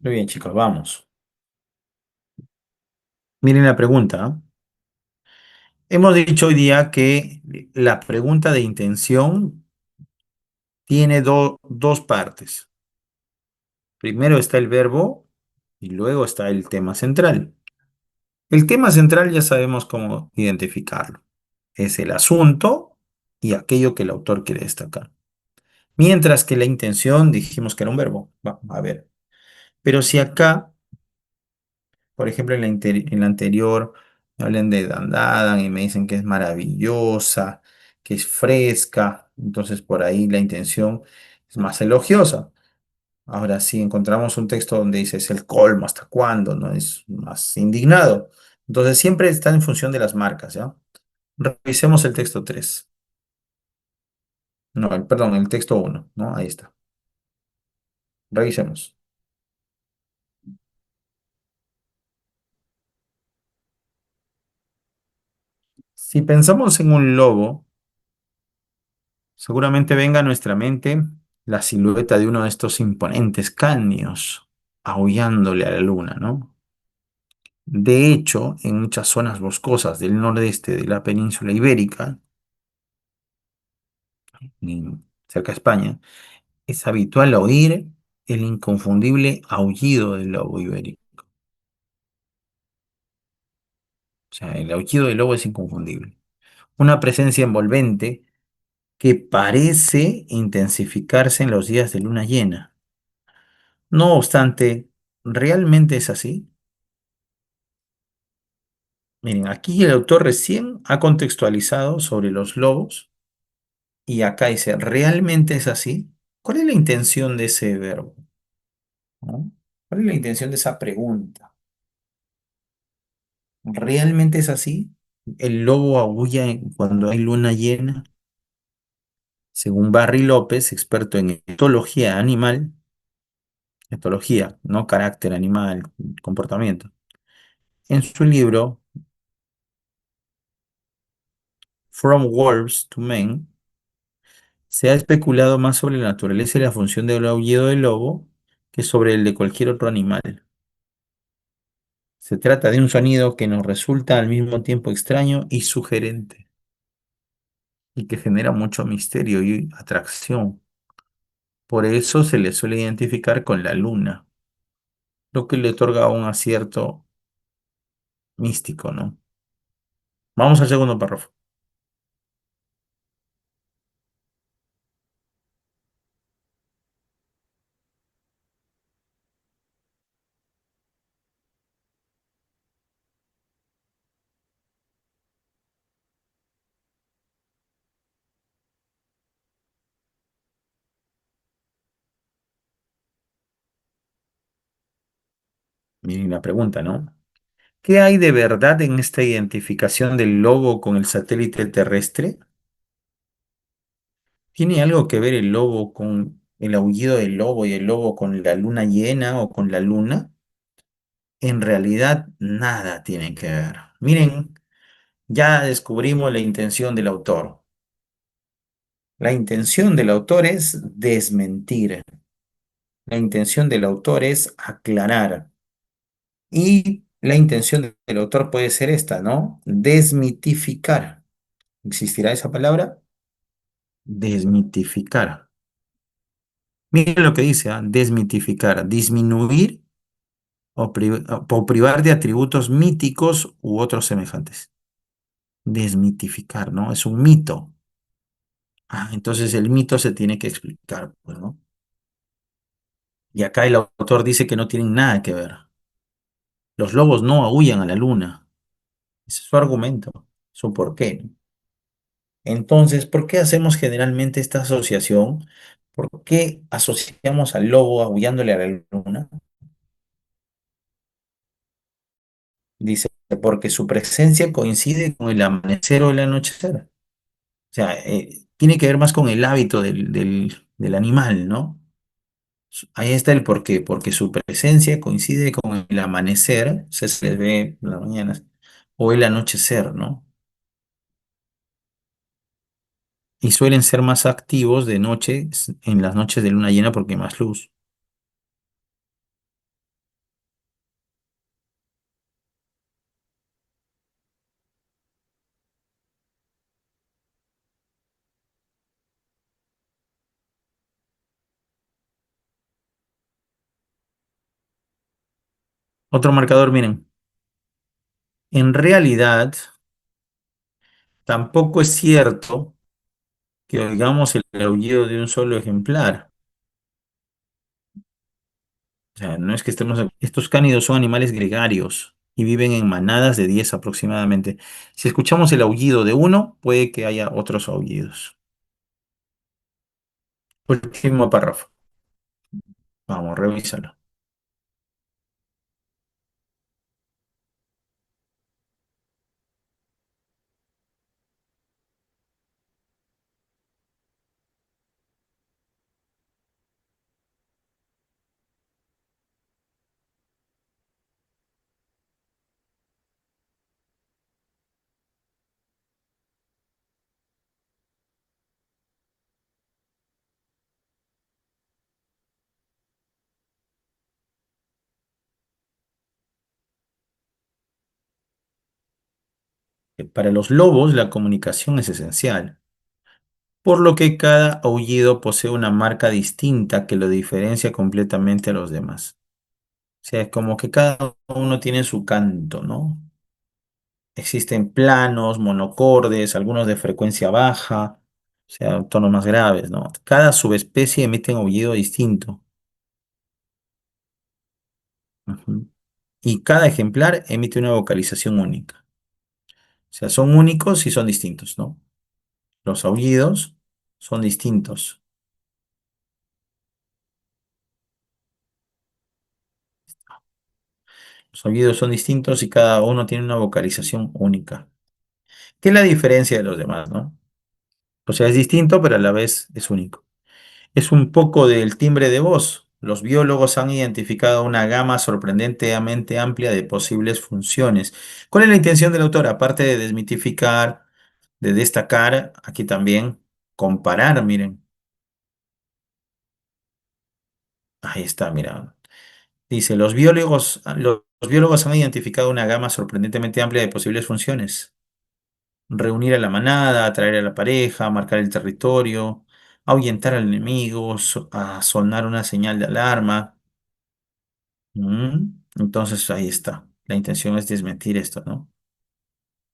Muy bien, chicos, vamos. Miren la pregunta, ¿ah? Hemos dicho hoy día que la pregunta de intención tiene dos partes. Primero está el verbo y luego está el tema central. El tema central ya sabemos cómo identificarlo. Es el asunto y aquello que el autor quiere destacar. Mientras que la intención dijimos que era un verbo. A ver. Pero si acá, por ejemplo, en la anterior, me hablan de Dandadan y me dicen que es maravillosa, que es fresca, entonces por ahí la intención es más elogiosa. Ahora, si encontramos un texto donde dice es el colmo, ¿hasta cuándo? ¿No? Es más indignado. Entonces siempre está en función de las marcas, ¿ya? Revisemos el texto 3. No, perdón, el texto uno, ¿no? Ahí está. Revisemos. Si pensamos en un lobo, seguramente venga a nuestra mente la silueta de uno de estos imponentes canios aullándole a la luna, ¿no? De hecho, en muchas zonas boscosas del nordeste de la península ibérica, cerca de España, es habitual oír el inconfundible aullido del lobo ibérico. O sea, el aullido del lobo es inconfundible. Una presencia envolvente que parece intensificarse en los días de luna llena. No obstante, ¿realmente es así? Miren, aquí el autor recién ha contextualizado sobre los lobos y acá dice, ¿realmente es así? ¿Cuál es la intención de ese verbo? ¿No? ¿Cuál es la intención de esa pregunta? ¿Realmente es así? ¿El lobo aúlla cuando hay luna llena? Según Barry López, experto en etología animal, etología, no carácter animal, comportamiento. En su libro From Wolves to Men, se ha especulado más sobre la naturaleza y la función del aullido del lobo que sobre el de cualquier otro animal. Se trata de un sonido que nos resulta al mismo tiempo extraño y sugerente, y que genera mucho misterio y atracción. Por eso se le suele identificar con la luna, lo que le otorga un acierto místico, ¿no? Vamos al segundo párrafo. Miren la pregunta, ¿no? ¿Qué hay de verdad en esta identificación del lobo con el satélite terrestre? ¿Tiene algo que ver el lobo con el aullido del lobo y el lobo con la luna llena o con la luna? En realidad, nada tiene que ver. Miren, ya descubrimos la intención del autor. La intención del autor es desmentir. La intención del autor es aclarar. Y la intención del autor puede ser esta, ¿no? Desmitificar. ¿Existirá esa palabra? Desmitificar. Miren lo que dice, ¿ah? Desmitificar, disminuir o privar de atributos míticos u otros semejantes. Desmitificar, ¿no? Es un mito. Ah, entonces el mito se tiene que explicar, pues, ¿no? Y acá el autor dice que no tienen nada que ver. Los lobos no aúllan a la luna. Ese es su argumento, su porqué, ¿no? Entonces, ¿por qué hacemos generalmente esta asociación? ¿Por qué asociamos al lobo aullándole a la luna? Dice, porque su presencia coincide con el amanecer o el anochecer. O sea, tiene que ver más con el hábito del animal, ¿no? Ahí está el porqué, porque su presencia coincide con el amanecer, se les ve en las mañanas, o el anochecer, ¿no? Y suelen ser más activos de noche, en las noches de luna llena porque hay más luz. Otro marcador, miren, en realidad tampoco es cierto que oigamos el aullido de un solo ejemplar. O sea, no es que estemos... Estos cánidos son animales gregarios y viven en manadas de 10 aproximadamente. Si escuchamos el aullido de uno, puede que haya otros aullidos. Último párrafo. Vamos, revísalo. Para los lobos, la comunicación es esencial, por lo que cada aullido posee una marca distinta que lo diferencia completamente a los demás. O sea, es como que cada uno tiene su canto, ¿no? Existen planos, monocordes, algunos de frecuencia baja, o sea, tonos más graves, ¿no? Cada subespecie emite un aullido distinto. Ujú. Y cada ejemplar emite una vocalización única. O sea, son únicos y son distintos, ¿no? Los aullidos son distintos. Los aullidos son distintos y cada uno tiene una vocalización única. ¿Qué es la diferencia de los demás, no? O sea, es distinto, pero a la vez es único. Es un poco del timbre de voz. Los biólogos han identificado una gama sorprendentemente amplia de posibles funciones. ¿Cuál es la intención del autor? Aparte de desmitificar, de destacar, aquí también comparar, miren. Ahí está, mira. Dice, los biólogos han identificado una gama sorprendentemente amplia de posibles funciones. Reunir a la manada, atraer a la pareja, marcar el territorio, ahuyentar al enemigo, a sonar una señal de alarma. Entonces ahí está. La intención es desmentir esto, ¿no?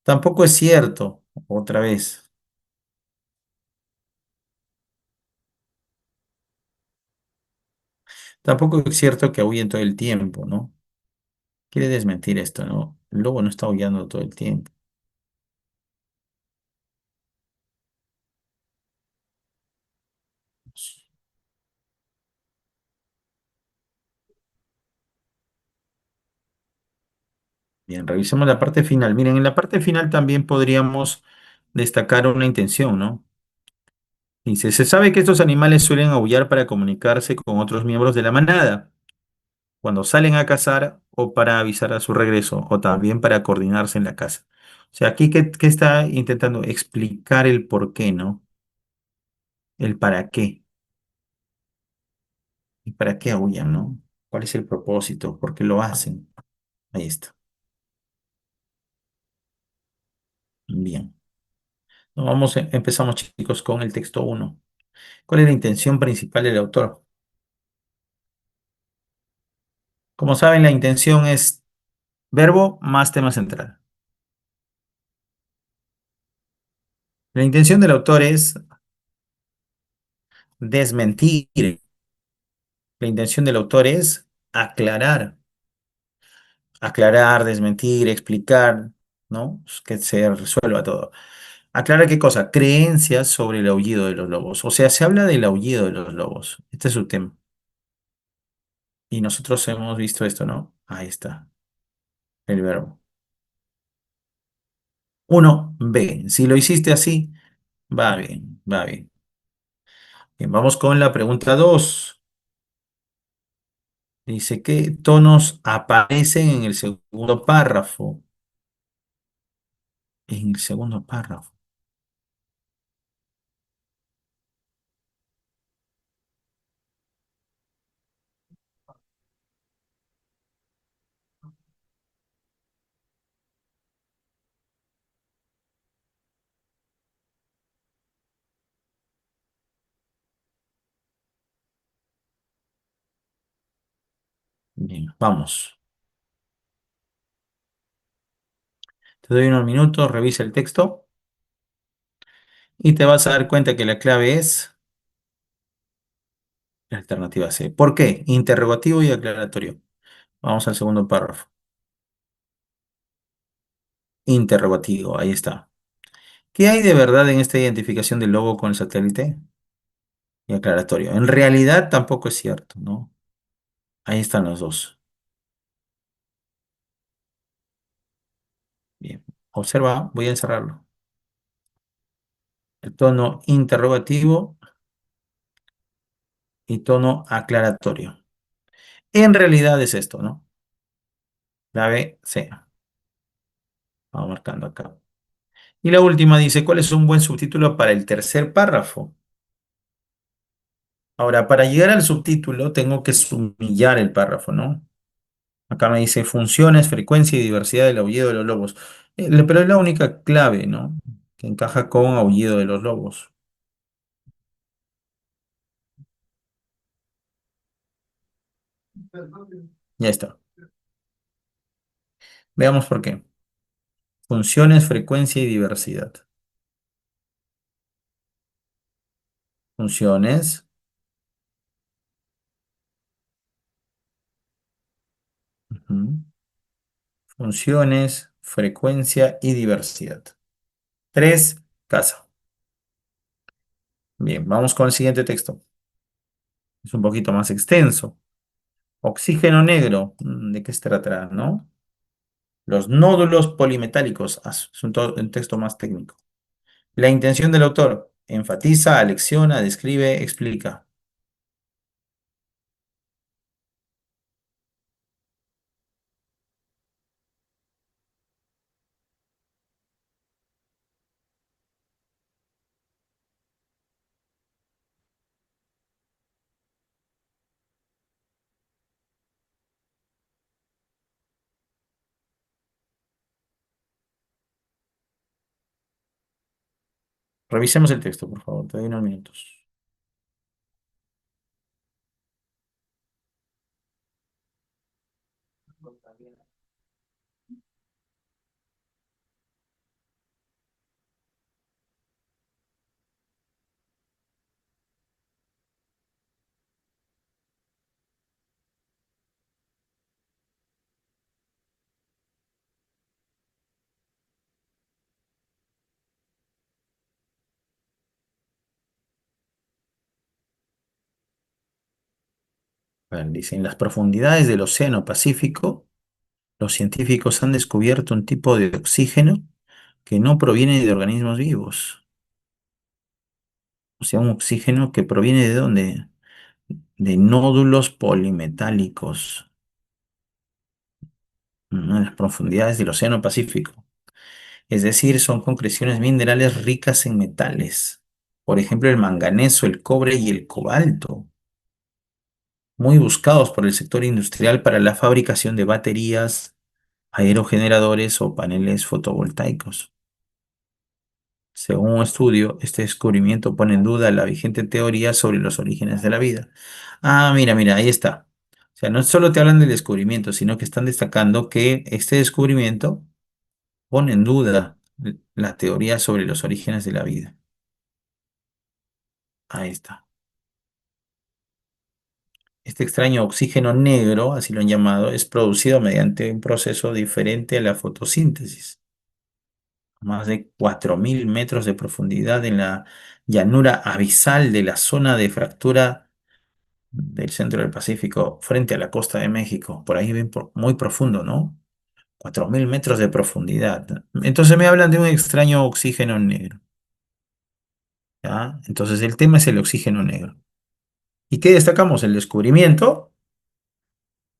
Tampoco es cierto, otra vez, tampoco es cierto que aúllen todo el tiempo, ¿no? Quiere desmentir esto, ¿no? El lobo no está aullando todo el tiempo. Bien, revisemos la parte final. Miren, en la parte final también podríamos destacar una intención, ¿no? Dice, se sabe que estos animales suelen aullar para comunicarse con otros miembros de la manada, cuando salen a cazar o para avisar a su regreso, o también para coordinarse en la casa. O sea, aquí qué está intentando explicar el por qué, ¿no? El para qué. ¿Y para qué aullan, no? ¿Cuál es el propósito? ¿Por qué lo hacen? Ahí está. Bien. Empezamos, chicos, con el texto uno. ¿Cuál es la intención principal del autor? Como saben, la intención es verbo más tema central. La intención del autor es desmentir. La intención del autor es aclarar. Aclarar, desmentir, explicar, ¿no? Que se resuelva todo. Aclarar qué cosa, creencias sobre el aullido de los lobos. O sea, se habla del aullido de los lobos. Este es su tema. Y nosotros hemos visto esto, ¿no? Ahí está, el verbo. Uno, B. Si lo hiciste así, va bien, va bien. Bien, vamos con la pregunta 2. Dice, ¿qué tonos aparecen en el segundo párrafo? En el segundo párrafo. Bien, vamos. Te doy unos minutos, revisa el texto y te vas a dar cuenta que la clave es la alternativa C. ¿Por qué? Interrogativo y aclaratorio. Vamos al segundo párrafo. Interrogativo, ahí está. ¿Qué hay de verdad en esta identificación del logo con el satélite? Y aclaratorio. En realidad tampoco es cierto, ¿no? Ahí están los dos. Bien. Observa, voy a encerrarlo. El tono interrogativo y tono aclaratorio. En realidad es esto, ¿no? Clave C. Vamos marcando acá. Y la última dice, ¿cuál es un buen subtítulo para el tercer párrafo? Ahora, para llegar al subtítulo tengo que sumillar el párrafo, ¿no? Acá me dice funciones, frecuencia y diversidad del aullido de los lobos. Pero es la única clave, ¿no? Que encaja con aullido de los lobos. Ya está. Veamos por qué. Funciones, frecuencia y diversidad. Funciones. Ujú. Funciones, frecuencia y diversidad. Tres, casa. Bien, vamos con el siguiente texto. Es un poquito más extenso. Oxígeno negro. ¿De qué se tratará, no? Los nódulos polimetálicos. Es un texto más técnico. La intención del autor. Enfatiza, alecciona, describe, explica. Revisemos el texto, por favor, te doy unos minutos. Bueno, dice, en las profundidades del Océano Pacífico, los científicos han descubierto un tipo de oxígeno que no proviene de organismos vivos. O sea, un oxígeno que proviene ¿de dónde? De nódulos polimetálicos, en las profundidades del Océano Pacífico. Es decir, son concreciones minerales ricas en metales. Por ejemplo, el manganeso, el cobre y el cobalto, muy buscados por el sector industrial para la fabricación de baterías, aerogeneradores o paneles fotovoltaicos. Según un estudio, este descubrimiento pone en duda la vigente teoría sobre los orígenes de la vida. Ah, mira, mira, ahí está. O sea, no solo te hablan del descubrimiento, sino que están destacando que este descubrimiento pone en duda la teoría sobre los orígenes de la vida. Ahí está. Este extraño oxígeno negro, así lo han llamado, es producido mediante un proceso diferente a la fotosíntesis. Más de 4.000 metros de profundidad en la llanura abisal de la zona de fractura del centro del Pacífico frente a la costa de México. Por ahí ven muy profundo, ¿no? 4.000 metros de profundidad. Entonces me hablan de un extraño oxígeno negro. ¿Ya? Entonces el tema es el oxígeno negro. ¿Y qué destacamos? El descubrimiento.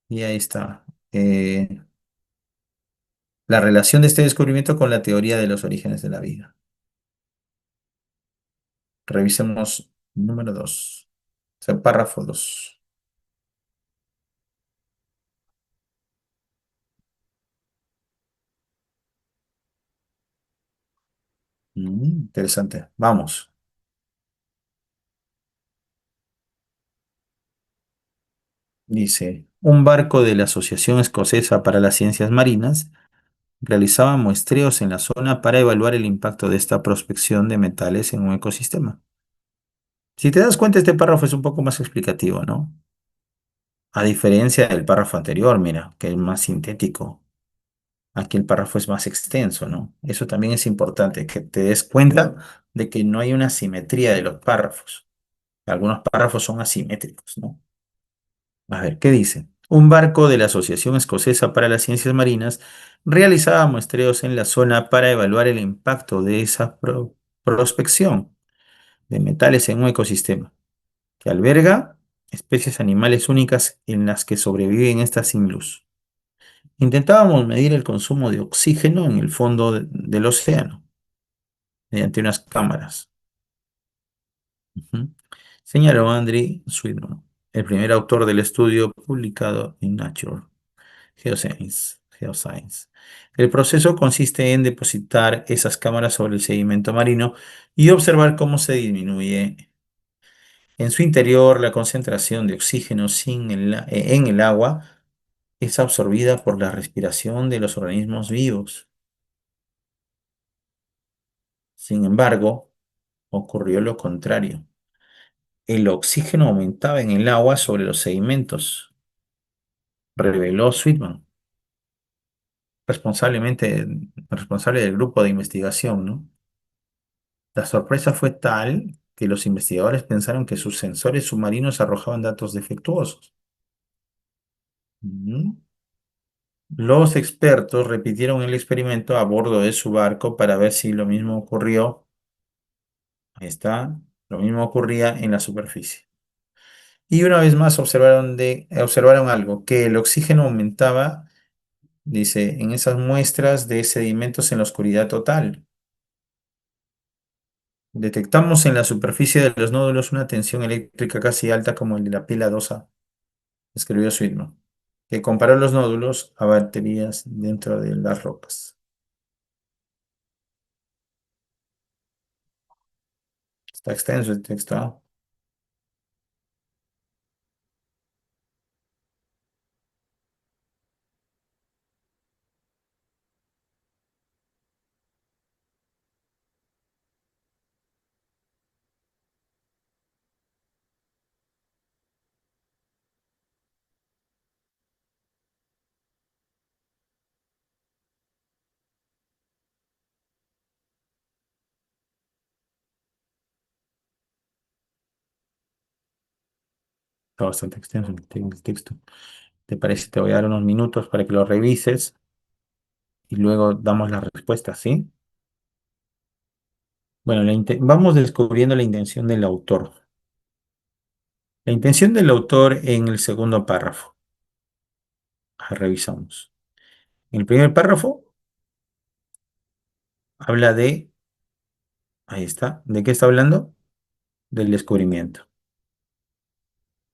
Y ahí está. La relación de este descubrimiento con la teoría de los orígenes de la vida. Revisemos número 2. O sea, párrafo 2. Interesante. Vamos. Dice, un barco de la Asociación Escocesa para las Ciencias Marinas realizaba muestreos en la zona para evaluar el impacto de esta prospección de metales en un ecosistema. Si te das cuenta, este párrafo es un poco más explicativo, ¿no? A diferencia del párrafo anterior, mira, que es más sintético. Aquí el párrafo es más extenso, ¿no? Eso también es importante, que te des cuenta de que no hay una simetría de los párrafos. Algunos párrafos son asimétricos, ¿no? A ver, ¿qué dice? Un barco de la Asociación Escocesa para las Ciencias Marinas realizaba muestreos en la zona para evaluar el impacto de esa prospección de metales en un ecosistema que alberga especies animales únicas en las que sobreviven estas sin luz. Intentábamos medir el consumo de oxígeno en el fondo del océano mediante unas cámaras. Ujú. Señaló Andrew Sweetman, el primer autor del estudio publicado en Nature Geoscience. El proceso consiste en depositar esas cámaras sobre el sedimento marino y observar cómo se disminuye en su interior la concentración de oxígeno en el agua es absorbida por la respiración de los organismos vivos. Sin embargo, ocurrió lo contrario. El oxígeno aumentaba en el agua sobre los sedimentos, reveló Sweetman, responsable del grupo de investigación, ¿no? La sorpresa fue tal que los investigadores pensaron que sus sensores submarinos arrojaban datos defectuosos. Ujú. Los expertos repitieron el experimento a bordo de su barco para ver si lo mismo ocurrió. Ahí está, lo mismo ocurría en la superficie. Y una vez más observaron algo, que el oxígeno aumentaba, dice, en esas muestras de sedimentos en la oscuridad total. Detectamos en la superficie de los nódulos una tensión eléctrica casi alta como el de la pila 2A, escribió Sweetman, que comparó los nódulos a baterías dentro de las rocas. Está extenso el texto, ¿ah? Está bastante extenso el texto. ¿Te parece? Te voy a dar unos minutos para que lo revises y luego damos las respuestas, ¿sí? Bueno, vamos descubriendo la intención del autor. La intención del autor en el segundo párrafo. Revisamos. En el primer párrafo habla de, ahí está, ¿de qué está hablando? Del descubrimiento.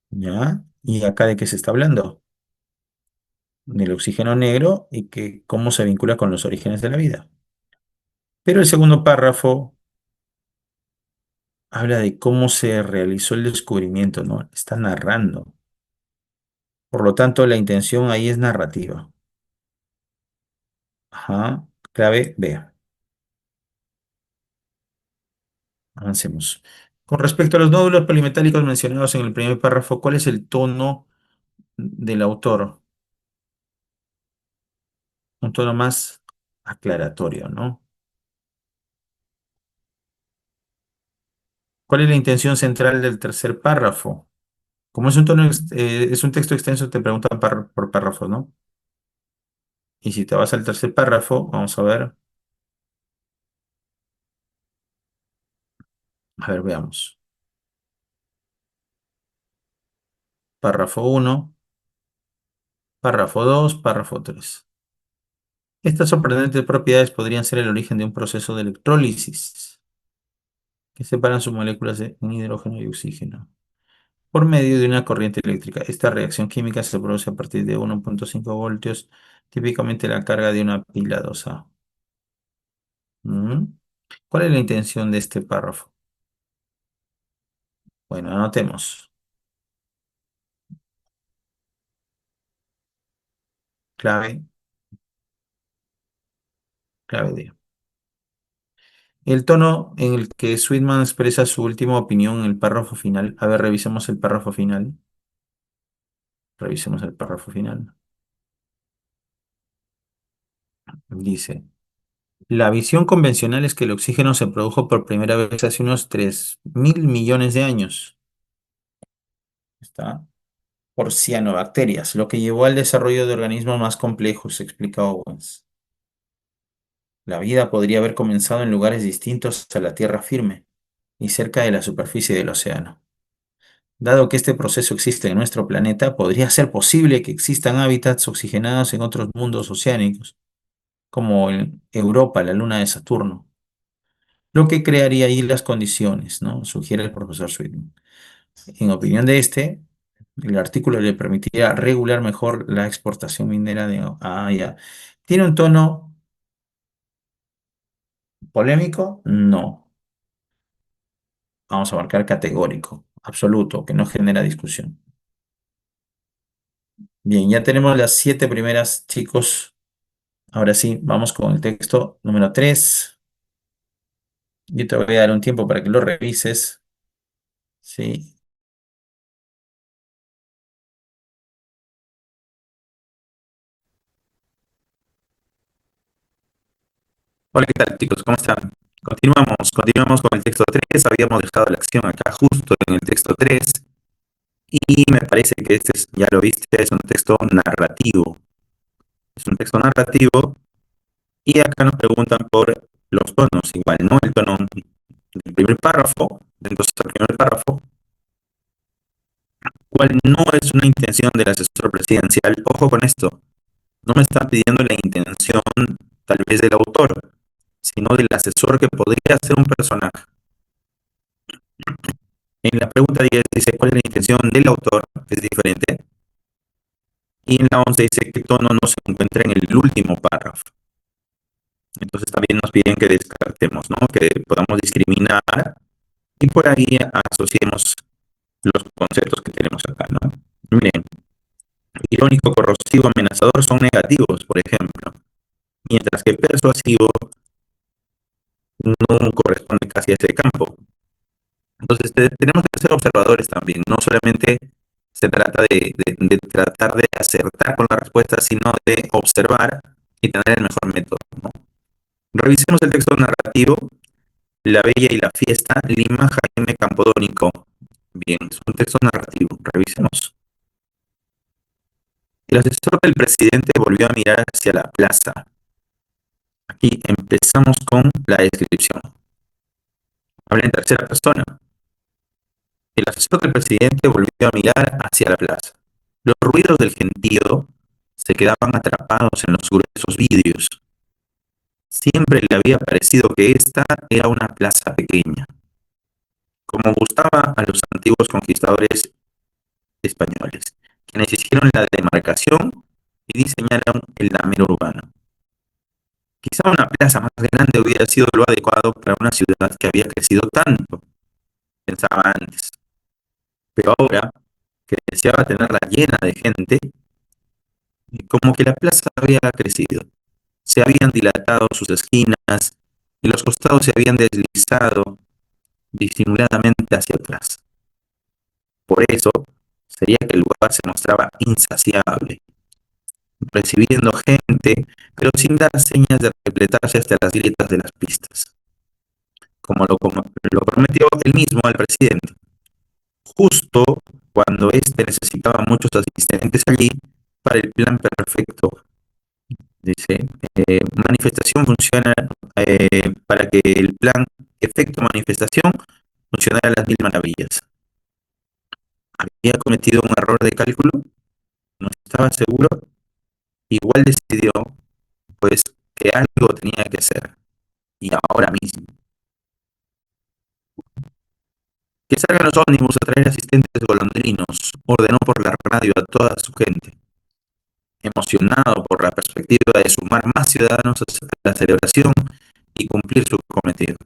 ¿Ya? ¿Y acá de qué se está hablando? Del oxígeno negro y que cómo se vincula con los orígenes de la vida. Pero el segundo párrafo habla de cómo se realizó el descubrimiento, ¿no? Está narrando. Por lo tanto, la intención ahí es narrativa. Ajá. Clave B. Avancemos. Con respecto a los nódulos polimetálicos mencionados en el primer párrafo, ¿cuál es el tono del autor? Un tono más aclaratorio, ¿no? ¿Cuál es la intención central del tercer párrafo? Como es un es un texto extenso, te preguntan por párrafo, ¿no? Y si te vas al tercer párrafo, vamos a ver, veamos. Párrafo uno, párrafo 2, párrafo 3. Estas sorprendentes propiedades podrían ser el origen de un proceso de electrólisis que separan sus moléculas en hidrógeno y oxígeno por medio de una corriente eléctrica. Esta reacción química se produce a partir de 1,5 voltios, típicamente la carga de una pila 2A. ¿Mm? ¿Cuál es la intención de este párrafo? Bueno, anotemos. Clave, clave D. El tono en el que Sweetman expresa su última opinión en el párrafo final. A ver, revisemos el párrafo final. Revisemos el párrafo final. Dice, la visión convencional es que el oxígeno se produjo por primera vez hace unos 3.000 millones de años. Está por cianobacterias, lo que llevó al desarrollo de organismos más complejos, explica Owens. La vida podría haber comenzado en lugares distintos a la tierra firme y cerca de la superficie del océano. Dado que este proceso existe en nuestro planeta, podría ser posible que existan hábitats oxigenados en otros mundos oceánicos, como en Europa, la luna de Saturno, lo que crearía ahí las condiciones, ¿no? Sugiere el profesor Sweetman. En opinión de este, el artículo le permitiría regular mejor la exportación minera de... Ah, ya. ¿Tiene un tono polémico? No. Vamos a marcar categórico, absoluto, que no genera discusión. Bien, ya tenemos las 7 primeras, chicos. Ahora sí, vamos con el texto número 3. Yo te voy a dar un tiempo para que lo revises. Sí. Hola, ¿qué tal, chicos? ¿Cómo están? Continuamos con el texto 3. Habíamos dejado la acción acá justo en el texto 3. Y me parece que ya lo viste, es un texto narrativo. Es un texto narrativo. Y acá nos preguntan por los tonos, igual, ¿no? El tono del primer párrafo, entonces el primer párrafo, cuál no es una intención del asesor presidencial. Ojo con esto, no me están pidiendo la intención tal vez del autor, sino del asesor que podría ser un personaje. En la pregunta 10 dice cuál es la intención del autor, es diferente. Y en la 11 dice qué tono no se encuentra en el último párrafo. Entonces también nos piden que descartemos, ¿no? Que podamos discriminar y por ahí asociemos los conceptos que tenemos acá, ¿no? Miren, irónico, corrosivo, amenazador son negativos, por ejemplo, mientras que persuasivo no corresponde casi a ese campo. Entonces tenemos que ser observadores también, no solamente se trata de tratar de acertar con la respuesta, sino de observar y tener el mejor método, ¿no? Revisemos el texto narrativo, La Bella y la Fiesta, Lima, Jaime Campodónico. Bien, es un texto narrativo, revisemos. El asesor del presidente volvió a mirar hacia la plaza. Aquí empezamos con la descripción. Habla en tercera persona. El asesor del presidente volvió a mirar hacia la plaza. Los ruidos del gentío se quedaban atrapados en los gruesos vidrios. Siempre le había parecido que esta era una plaza pequeña, como gustaba a los antiguos conquistadores españoles, quienes hicieron la demarcación y diseñaron el damero urbano. Quizá una plaza más grande hubiera sido lo adecuado para una ciudad que había crecido tanto, pensaba antes. Pero ahora, que deseaba tenerla llena de gente, como que la plaza había crecido. Se habían dilatado sus esquinas y los costados se habían deslizado disimuladamente hacia atrás. Por eso, sería que el lugar se mostraba insaciable, recibiendo gente, pero sin dar señas de repletarse hasta las grietas de las pistas, como lo prometió él mismo al presidente, justo cuando éste necesitaba muchos asistentes allí para el plan perfecto. Dice, manifestación funciona para que el plan efecto manifestación funcionara a las mil maravillas. Había cometido un error de cálculo, no estaba seguro, igual decidió, pues, que algo tenía que hacer, y ahora mismo. Que salgan los ómnibus a traer asistentes golondrinos, ordenó por la radio a toda su gente, emocionado por la perspectiva de sumar más ciudadanos a la celebración y cumplir su cometido.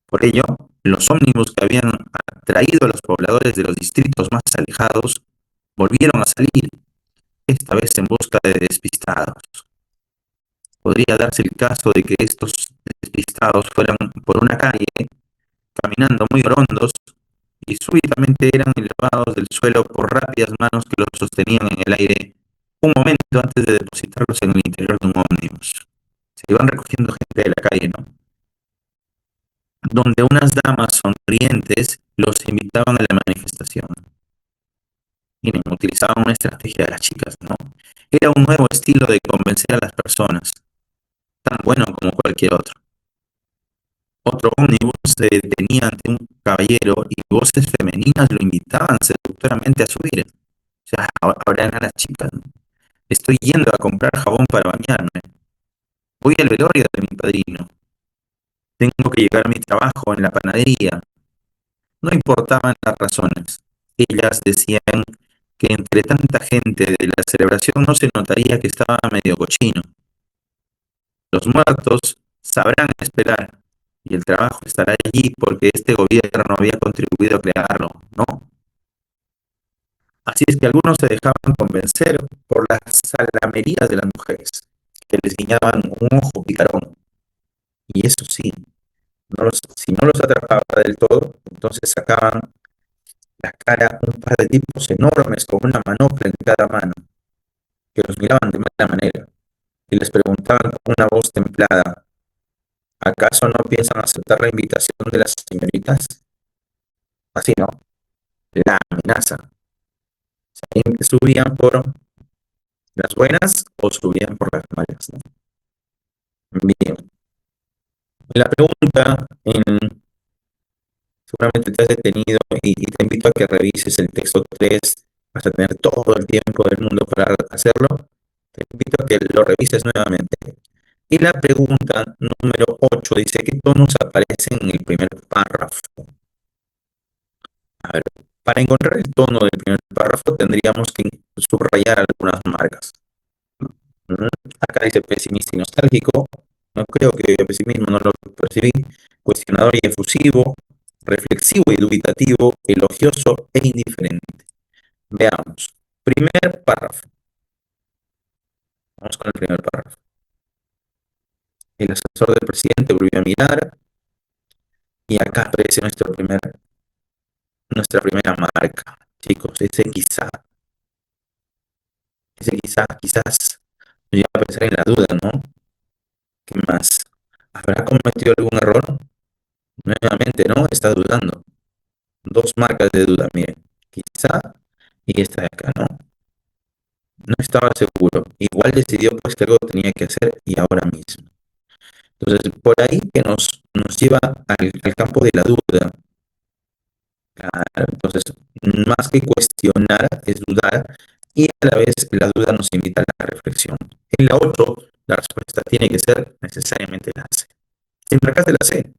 Por ello, los ómnibus que habían atraído a los pobladores de los distritos más alejados volvieron a salir, esta vez en busca de despistados. Podría darse el caso de que estos despistados fueran por una calle, caminando muy orondos, y súbitamente eran elevados del suelo por rápidas manos que los sostenían en el aire un momento antes de depositarlos en el interior de un ómnibus. Se iban recogiendo gente de la calle, ¿no? Donde unas damas sonrientes los invitaban a la manifestación. Miren, utilizaban una estrategia de las chicas, ¿no? Era un nuevo estilo de convencer a las personas, tan bueno como cualquier otro. Otro ómnibus se detenía ante un caballero y voces femeninas lo invitaban seductoramente a subir. O sea, ahora eran las chicas, ¿no? Estoy yendo a comprar jabón para bañarme. Voy al velorio de mi padrino. Tengo que llegar a mi trabajo en la panadería. No importaban las razones. Ellas decían que entre tanta gente de la celebración no se notaría que estaba medio cochino. Los muertos sabrán esperar y el trabajo estará allí porque este gobierno había contribuido a crearlo, ¿no? Así es que algunos se dejaban convencer por las salamerías de las mujeres, que les guiñaban un ojo picarón. Y eso sí, si no los atrapaba del todo, entonces sacaban la cara un par de tipos enormes con una manopla en cada mano, que los miraban de mala manera y les preguntaban con una voz templada: ¿acaso no piensan aceptar la invitación de las señoritas? Así no, la amenaza. Subían por las buenas o subían por las malas, ¿no? Bien, la pregunta seguramente te has detenido y te invito a que revises el texto 3. Vas a tener todo el tiempo del mundo para hacerlo. Te invito a que lo revises nuevamente. Y la pregunta número 8 dice: ¿qué tonos aparecen en el primer párrafo? A ver, para encontrar el tono del primer párrafo tendríamos que subrayar algunas marcas. Acá dice pesimista y nostálgico. No creo que pesimismo no lo percibí. Cuestionador y efusivo. reflexivo y dubitativo, elogioso e indiferente. Veamos. Primer párrafo. Vamos con el primer párrafo. El asesor del presidente volvió a mirar y acá aparece nuestra primera marca. Chicos, quizás nos lleva a pensar en la duda, ¿no? ¿Qué más? ¿Habrá cometido algún error? Nuevamente, ¿no? Está dudando. Dos marcas de duda, miren. Quizá y esta de acá, ¿no? No estaba seguro. Igual decidió pues que algo tenía que hacer y ahora mismo. Entonces, por ahí que nos lleva al campo de la duda. Claro, entonces, más que cuestionar, es dudar y a la vez la duda nos invita a la reflexión. En la 8 la respuesta tiene que ser necesariamente la C. Si marcaste la C,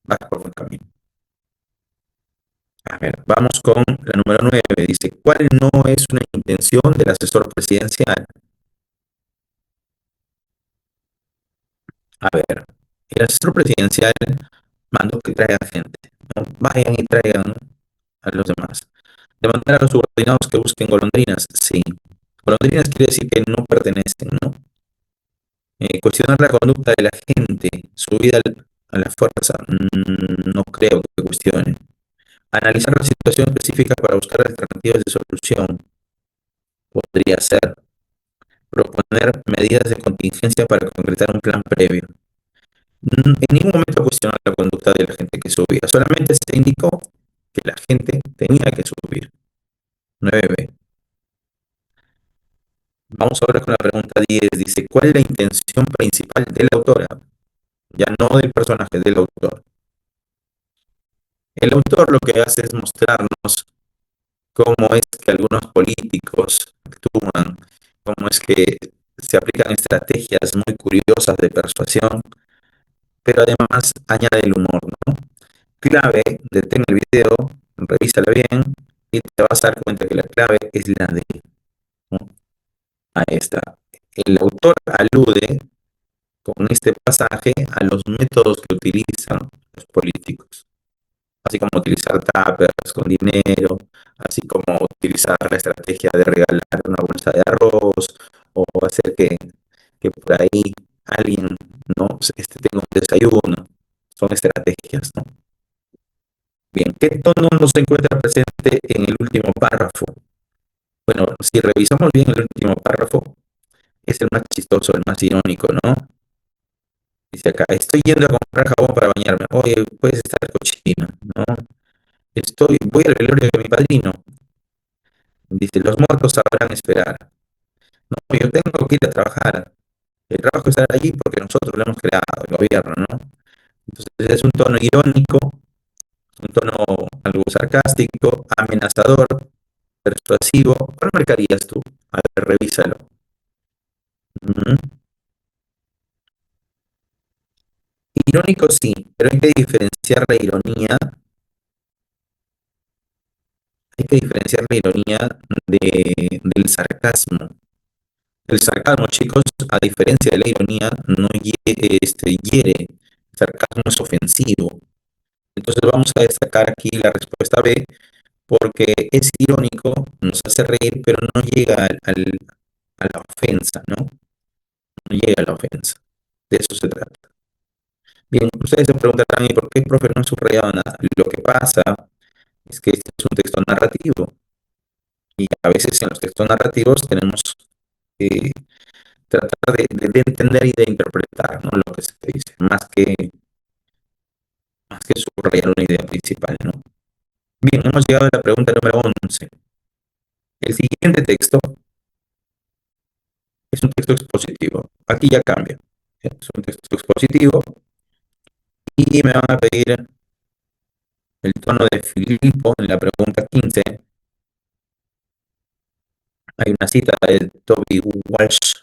vas por buen camino. A ver, vamos con la número 9. Dice, ¿cuál no es una intención del asesor presidencial? A ver, el asesor presidencial mandó que traigan gente, ¿no? Vayan y traigan a los demás. De mandar a los subordinados que busquen golondrinas, sí. Golondrinas quiere decir que no pertenecen, ¿no? Cuestionar la conducta de la gente, subida a la fuerza, no creo que cuestione. Analizar la situación específica para buscar alternativas de solución, podría ser. Proponer medidas de contingencia para concretar un plan previo. En ningún momento cuestionar la conducta de la gente que subía, solamente se indicó que la gente tenía que subir. 9. Vamos ahora con la pregunta 10. Dice, ¿cuál es la intención principal de la autora? Ya no del personaje, del autor. El autor lo que hace es mostrarnos cómo es que algunos políticos actúan, cómo es que se aplican estrategias muy curiosas de persuasión, pero además añade el humor, ¿no? Clave, detén el video, revísala bien y te vas a dar cuenta que la clave es la D, ¿no? Ahí está. El autor alude con este pasaje a los métodos que utilizan los políticos, así como utilizar tuppers con dinero, así como utilizar la estrategia de regalar una bolsa de arroz o hacer que por ahí alguien no tenga un desayuno. Son estrategias, ¿no? Bien, ¿qué tono no se encuentra presente en el último párrafo? Bueno, si revisamos bien el último párrafo, es el más chistoso, el más irónico, ¿no? Dice acá, estoy yendo a comprar jabón para bañarme. Oye, puedes estar cochino, ¿no? Voy al velorio de mi padrino. Dice, los muertos sabrán esperar. No, yo tengo que ir a trabajar. El trabajo está allí porque nosotros lo hemos creado, el gobierno, ¿no? Entonces es un tono irónico, un tono algo sarcástico, amenazador, persuasivo. ¿Cuál marcarías tú? A ver, revísalo. Ujú. Irónico sí, pero hay que diferenciar la ironía del sarcasmo. El sarcasmo, chicos, a diferencia de la ironía, no hiere. El sarcasmo es ofensivo. Entonces vamos a destacar aquí la respuesta B porque es irónico, nos hace reír, pero no llega a la ofensa, ¿no? No llega a la ofensa. De eso se trata. Bien, ustedes se preguntarán, ¿y por qué, profe, no he subrayado nada? Lo que pasa es que este es un texto narrativo y a veces en los textos narrativos tenemos que tratar de entender y de interpretar, ¿no? Lo que se dice, más que subrayar una idea principal, ¿no? Bien, hemos llegado a la pregunta número 11. El siguiente texto es un texto expositivo. Aquí ya cambia. Es un texto expositivo y me van a pedir el tono de Filipo en la pregunta 15. Hay una cita de Toby Walsh,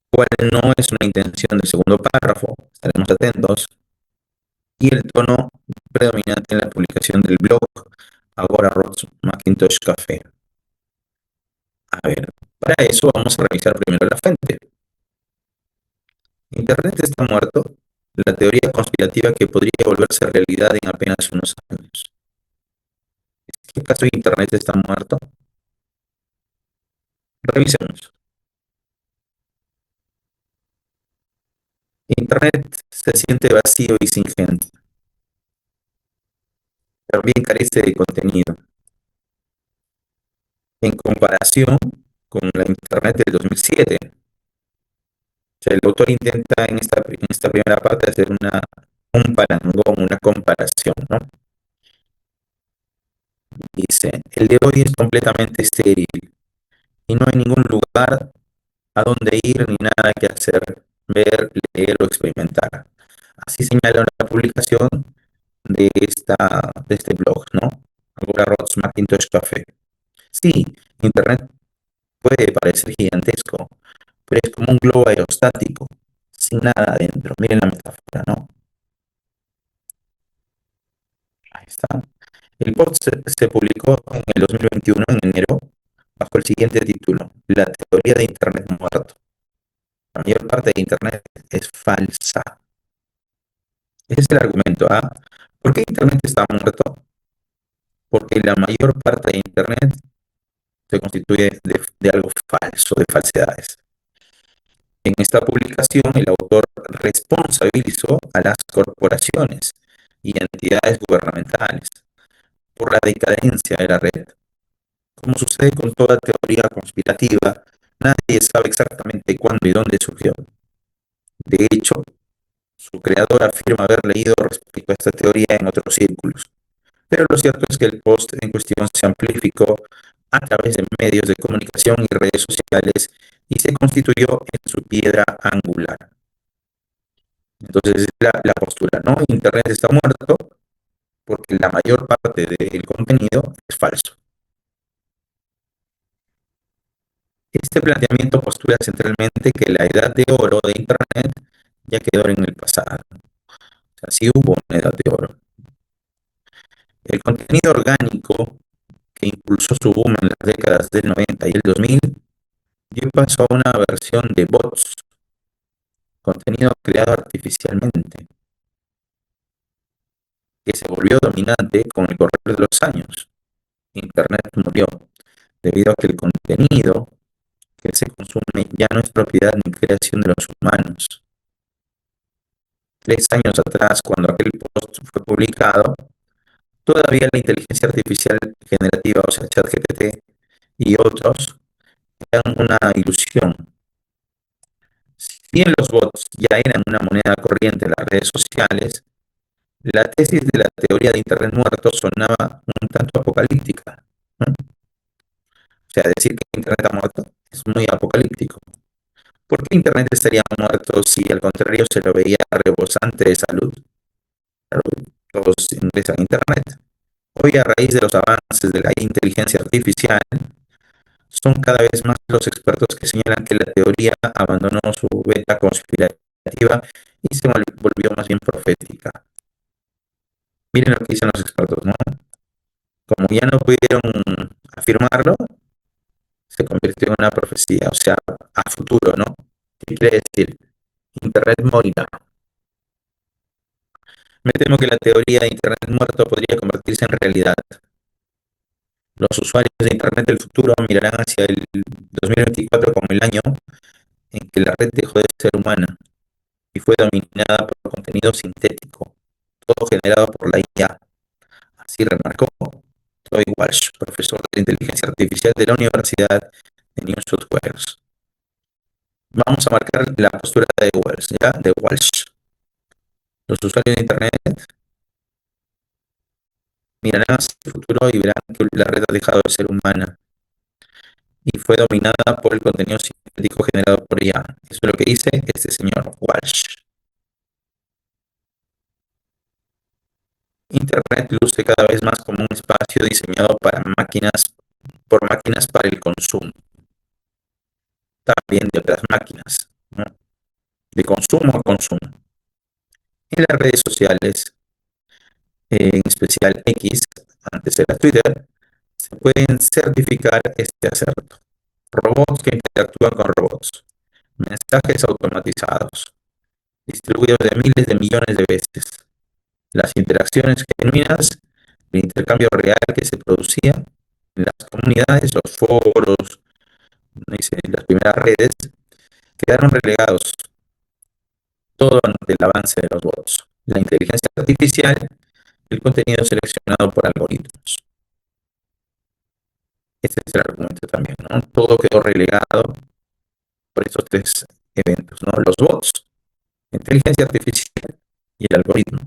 cual no es una intención del segundo párrafo. Estaremos atentos. Y el tono predominante en la publicación del blog Agora Rocks Macintosh Café. A ver, para eso vamos a revisar primero la fuente. Internet está muerto. La teoría conspirativa que podría volverse realidad en apenas unos años. ¿Qué acaso Internet está muerto? Revisemos. Internet se siente vacío y sin gente. También carece de contenido. En comparación con la Internet del 2007, o sea, el autor intenta en esta primera parte hacer un parangón, una comparación, ¿no? Dice, el de hoy es completamente estéril y no hay ningún lugar a donde ir ni nada que hacer, ver, leer o experimentar. Así señala una publicación de este blog, ¿no? Agora Rods Macintosh Café. Sí, Internet puede parecer gigantesco, pero es como un globo aerostático, sin nada adentro. Miren la metáfora, ¿no? Ahí está. El post se publicó en el 2021, en enero, bajo el siguiente título: La teoría de Internet muerto. La mayor parte de Internet es falsa. Ese es el argumento. ¿Ah? ¿Por qué Internet está muerto? Porque la mayor parte de Internet se constituye de algo falso, de falsedades. En esta publicación, el autor responsabilizó a las corporaciones y entidades gubernamentales por la decadencia de la red. Como sucede con toda teoría conspirativa, nadie sabe exactamente cuándo y dónde surgió. De hecho, su creador afirma haber leído respecto a esta teoría en otros círculos. Pero lo cierto es que el post en cuestión se amplificó a través de medios de comunicación y redes sociales y se constituyó en su piedra angular. Entonces, es la postura, ¿no? Internet está muerto porque la mayor parte del contenido es falso. Este planteamiento postula centralmente que la edad de oro de Internet ya quedó en el pasado. O sea, sí hubo una edad de oro. El contenido orgánico que impulsó su boom en las décadas del 90 y el 2000 dio paso a una versión de bots, contenido creado artificialmente, que se volvió dominante con el correr de los años. Internet murió debido a que el contenido que se consume ya no es propiedad ni creación de los humanos. 3 años atrás, cuando aquel post fue publicado, todavía la inteligencia artificial generativa, o sea, ChatGPT y otros, eran una ilusión. Si bien los bots ya eran una moneda corriente en las redes sociales, la tesis de la teoría de Internet muerto sonaba un tanto apocalíptica, ¿no? O sea, decir que Internet ha muerto es muy apocalíptico. ¿Por qué Internet estaría muerto si al contrario se lo veía rebosante de salud? Claro, todos ingresan a Internet. Hoy, a raíz de los avances de la inteligencia artificial, son cada vez más los expertos que señalan que la teoría abandonó su beta conspirativa y se volvió más bien profética. Miren lo que dicen los expertos, ¿no? Como ya no pudieron afirmarlo, se convirtió en una profecía, o sea, a futuro, ¿no? ¿Qué quiere decir? Internet morirá. Me temo que la teoría de Internet muerto podría convertirse en realidad. Los usuarios de Internet del futuro mirarán hacia el 2024 como el año en que la red dejó de ser humana y fue dominada por contenido sintético, todo generado por la IA. Así remarcó Troy Walsh, profesor de inteligencia artificial de la Universidad de New South Wales. Vamos a marcar la postura de Walsh, ¿ya? De Walsh. Los usuarios de Internet mirarán hacia el futuro y verán que la red ha dejado de ser humana y fue dominada por el contenido sintético generado por IA. Eso es lo que dice este señor Walsh. Internet luce cada vez más como un espacio diseñado por máquinas para el consumo, también de otras máquinas, ¿no? De consumo a consumo. En las redes sociales, en especial X, antes era Twitter, se pueden certificar este acerto. Robots que interactúan con robots, mensajes automatizados, distribuidos de miles de millones de veces. Las interacciones genuinas, el intercambio real que se producía en las comunidades, los foros, dice, las primeras redes, quedaron relegados todo ante el avance de los bots. La inteligencia artificial, el contenido seleccionado por algoritmos. Ese es el argumento también, ¿no? Todo quedó relegado por estos tres eventos, ¿no? Los bots, la inteligencia artificial y el algoritmo.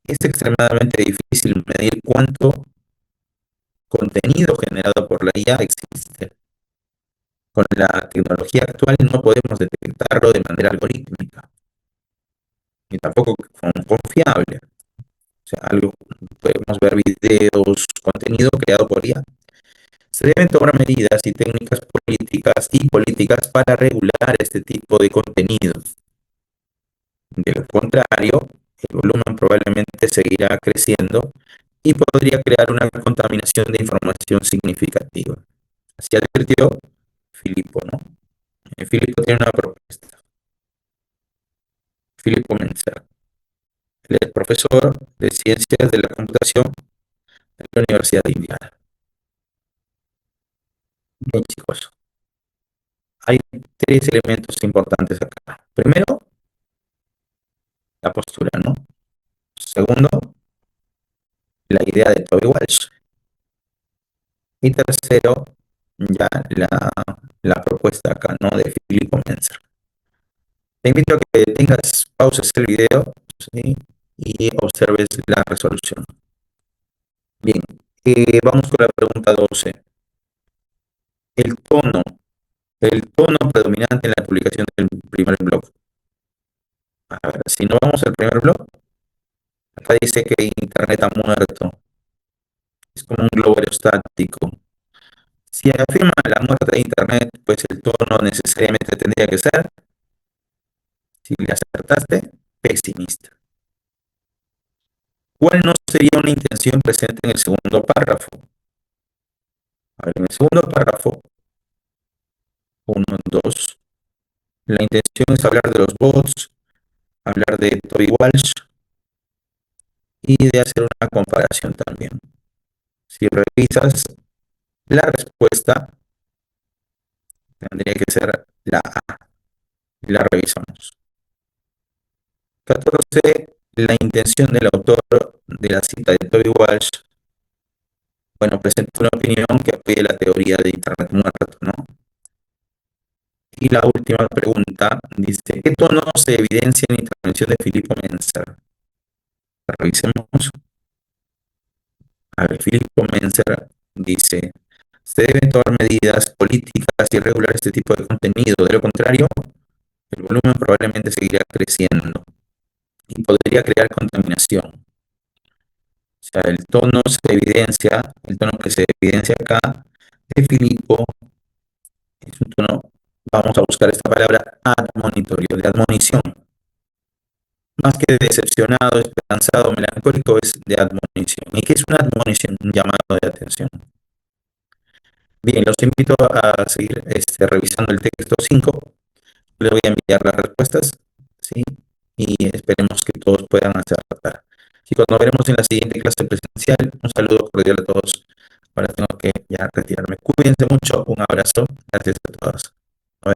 Es extremadamente difícil medir cuánto contenido generado por la IA existe. Con la tecnología actual no podemos detectarlo de manera algorítmica, ni tampoco confiable. O sea, algo, podemos ver videos, contenido creado por IA. Se deben tomar medidas y técnicas políticas para regular este tipo de contenido. De lo contrario, el volumen probablemente seguirá creciendo y podría crear una contaminación de información significativa. Así advirtió Filippo, ¿no? Filippo tiene una propuesta. Filippo Menzer. Él es profesor de Ciencias de la Computación en la Universidad de Indiana. Bien, chicos, hay tres elementos importantes acá. Primero, la postura, ¿no? Segundo, la idea de Toby Walsh. Y tercero, ya la propuesta acá, ¿no? De Filippo Menzer. Te invito a que tengas pauses el video, ¿sí? Y observes la resolución. Bien, vamos con la pregunta 12. El tono, el tono predominante en la publicación del primer blog. A ver, si no vamos al primer blog, acá dice que Internet ha muerto. Es como un globo aerostático. Si afirma la muerte de Internet, pues el tono necesariamente tendría que ser, si le acertaste, pesimista. ¿Cuál no sería una intención presente en el segundo párrafo? A ver, en el segundo párrafo, 1, 2, la intención es hablar de los bots, hablar de Toby Walsh y de hacer una comparación también. Si revisas la respuesta, tendría que ser la A. La revisamos. 14. La intención del autor de la cita de Toby Walsh, bueno, presenta una opinión que apoye la teoría de Internet muerto, ¿no? Y la última pregunta dice, ¿qué tono se evidencia en la intervención de Filippo Menzer? Revisemos. A ver, Filippo Menzer dice, se deben tomar medidas políticas y regular este tipo de contenido. De lo contrario, el volumen probablemente seguirá creciendo y podría crear contaminación. O sea, el tono se evidencia, el tono que se evidencia acá de Filippo es un tono, vamos a buscar esta palabra, admonitorio, de admonición. Más que decepcionado, esperanzado, melancólico, es de admonición. ¿Y qué es una admonición? Un llamado de atención. Bien, los invito a seguir revisando el texto 5. Les voy a enviar las respuestas, ¿sí? Y esperemos que todos puedan acertar. Chicos, nos veremos en la siguiente clase presencial. Un saludo cordial a todos. Ahora tengo que ya retirarme. Cuídense mucho. Un abrazo. Gracias a todos.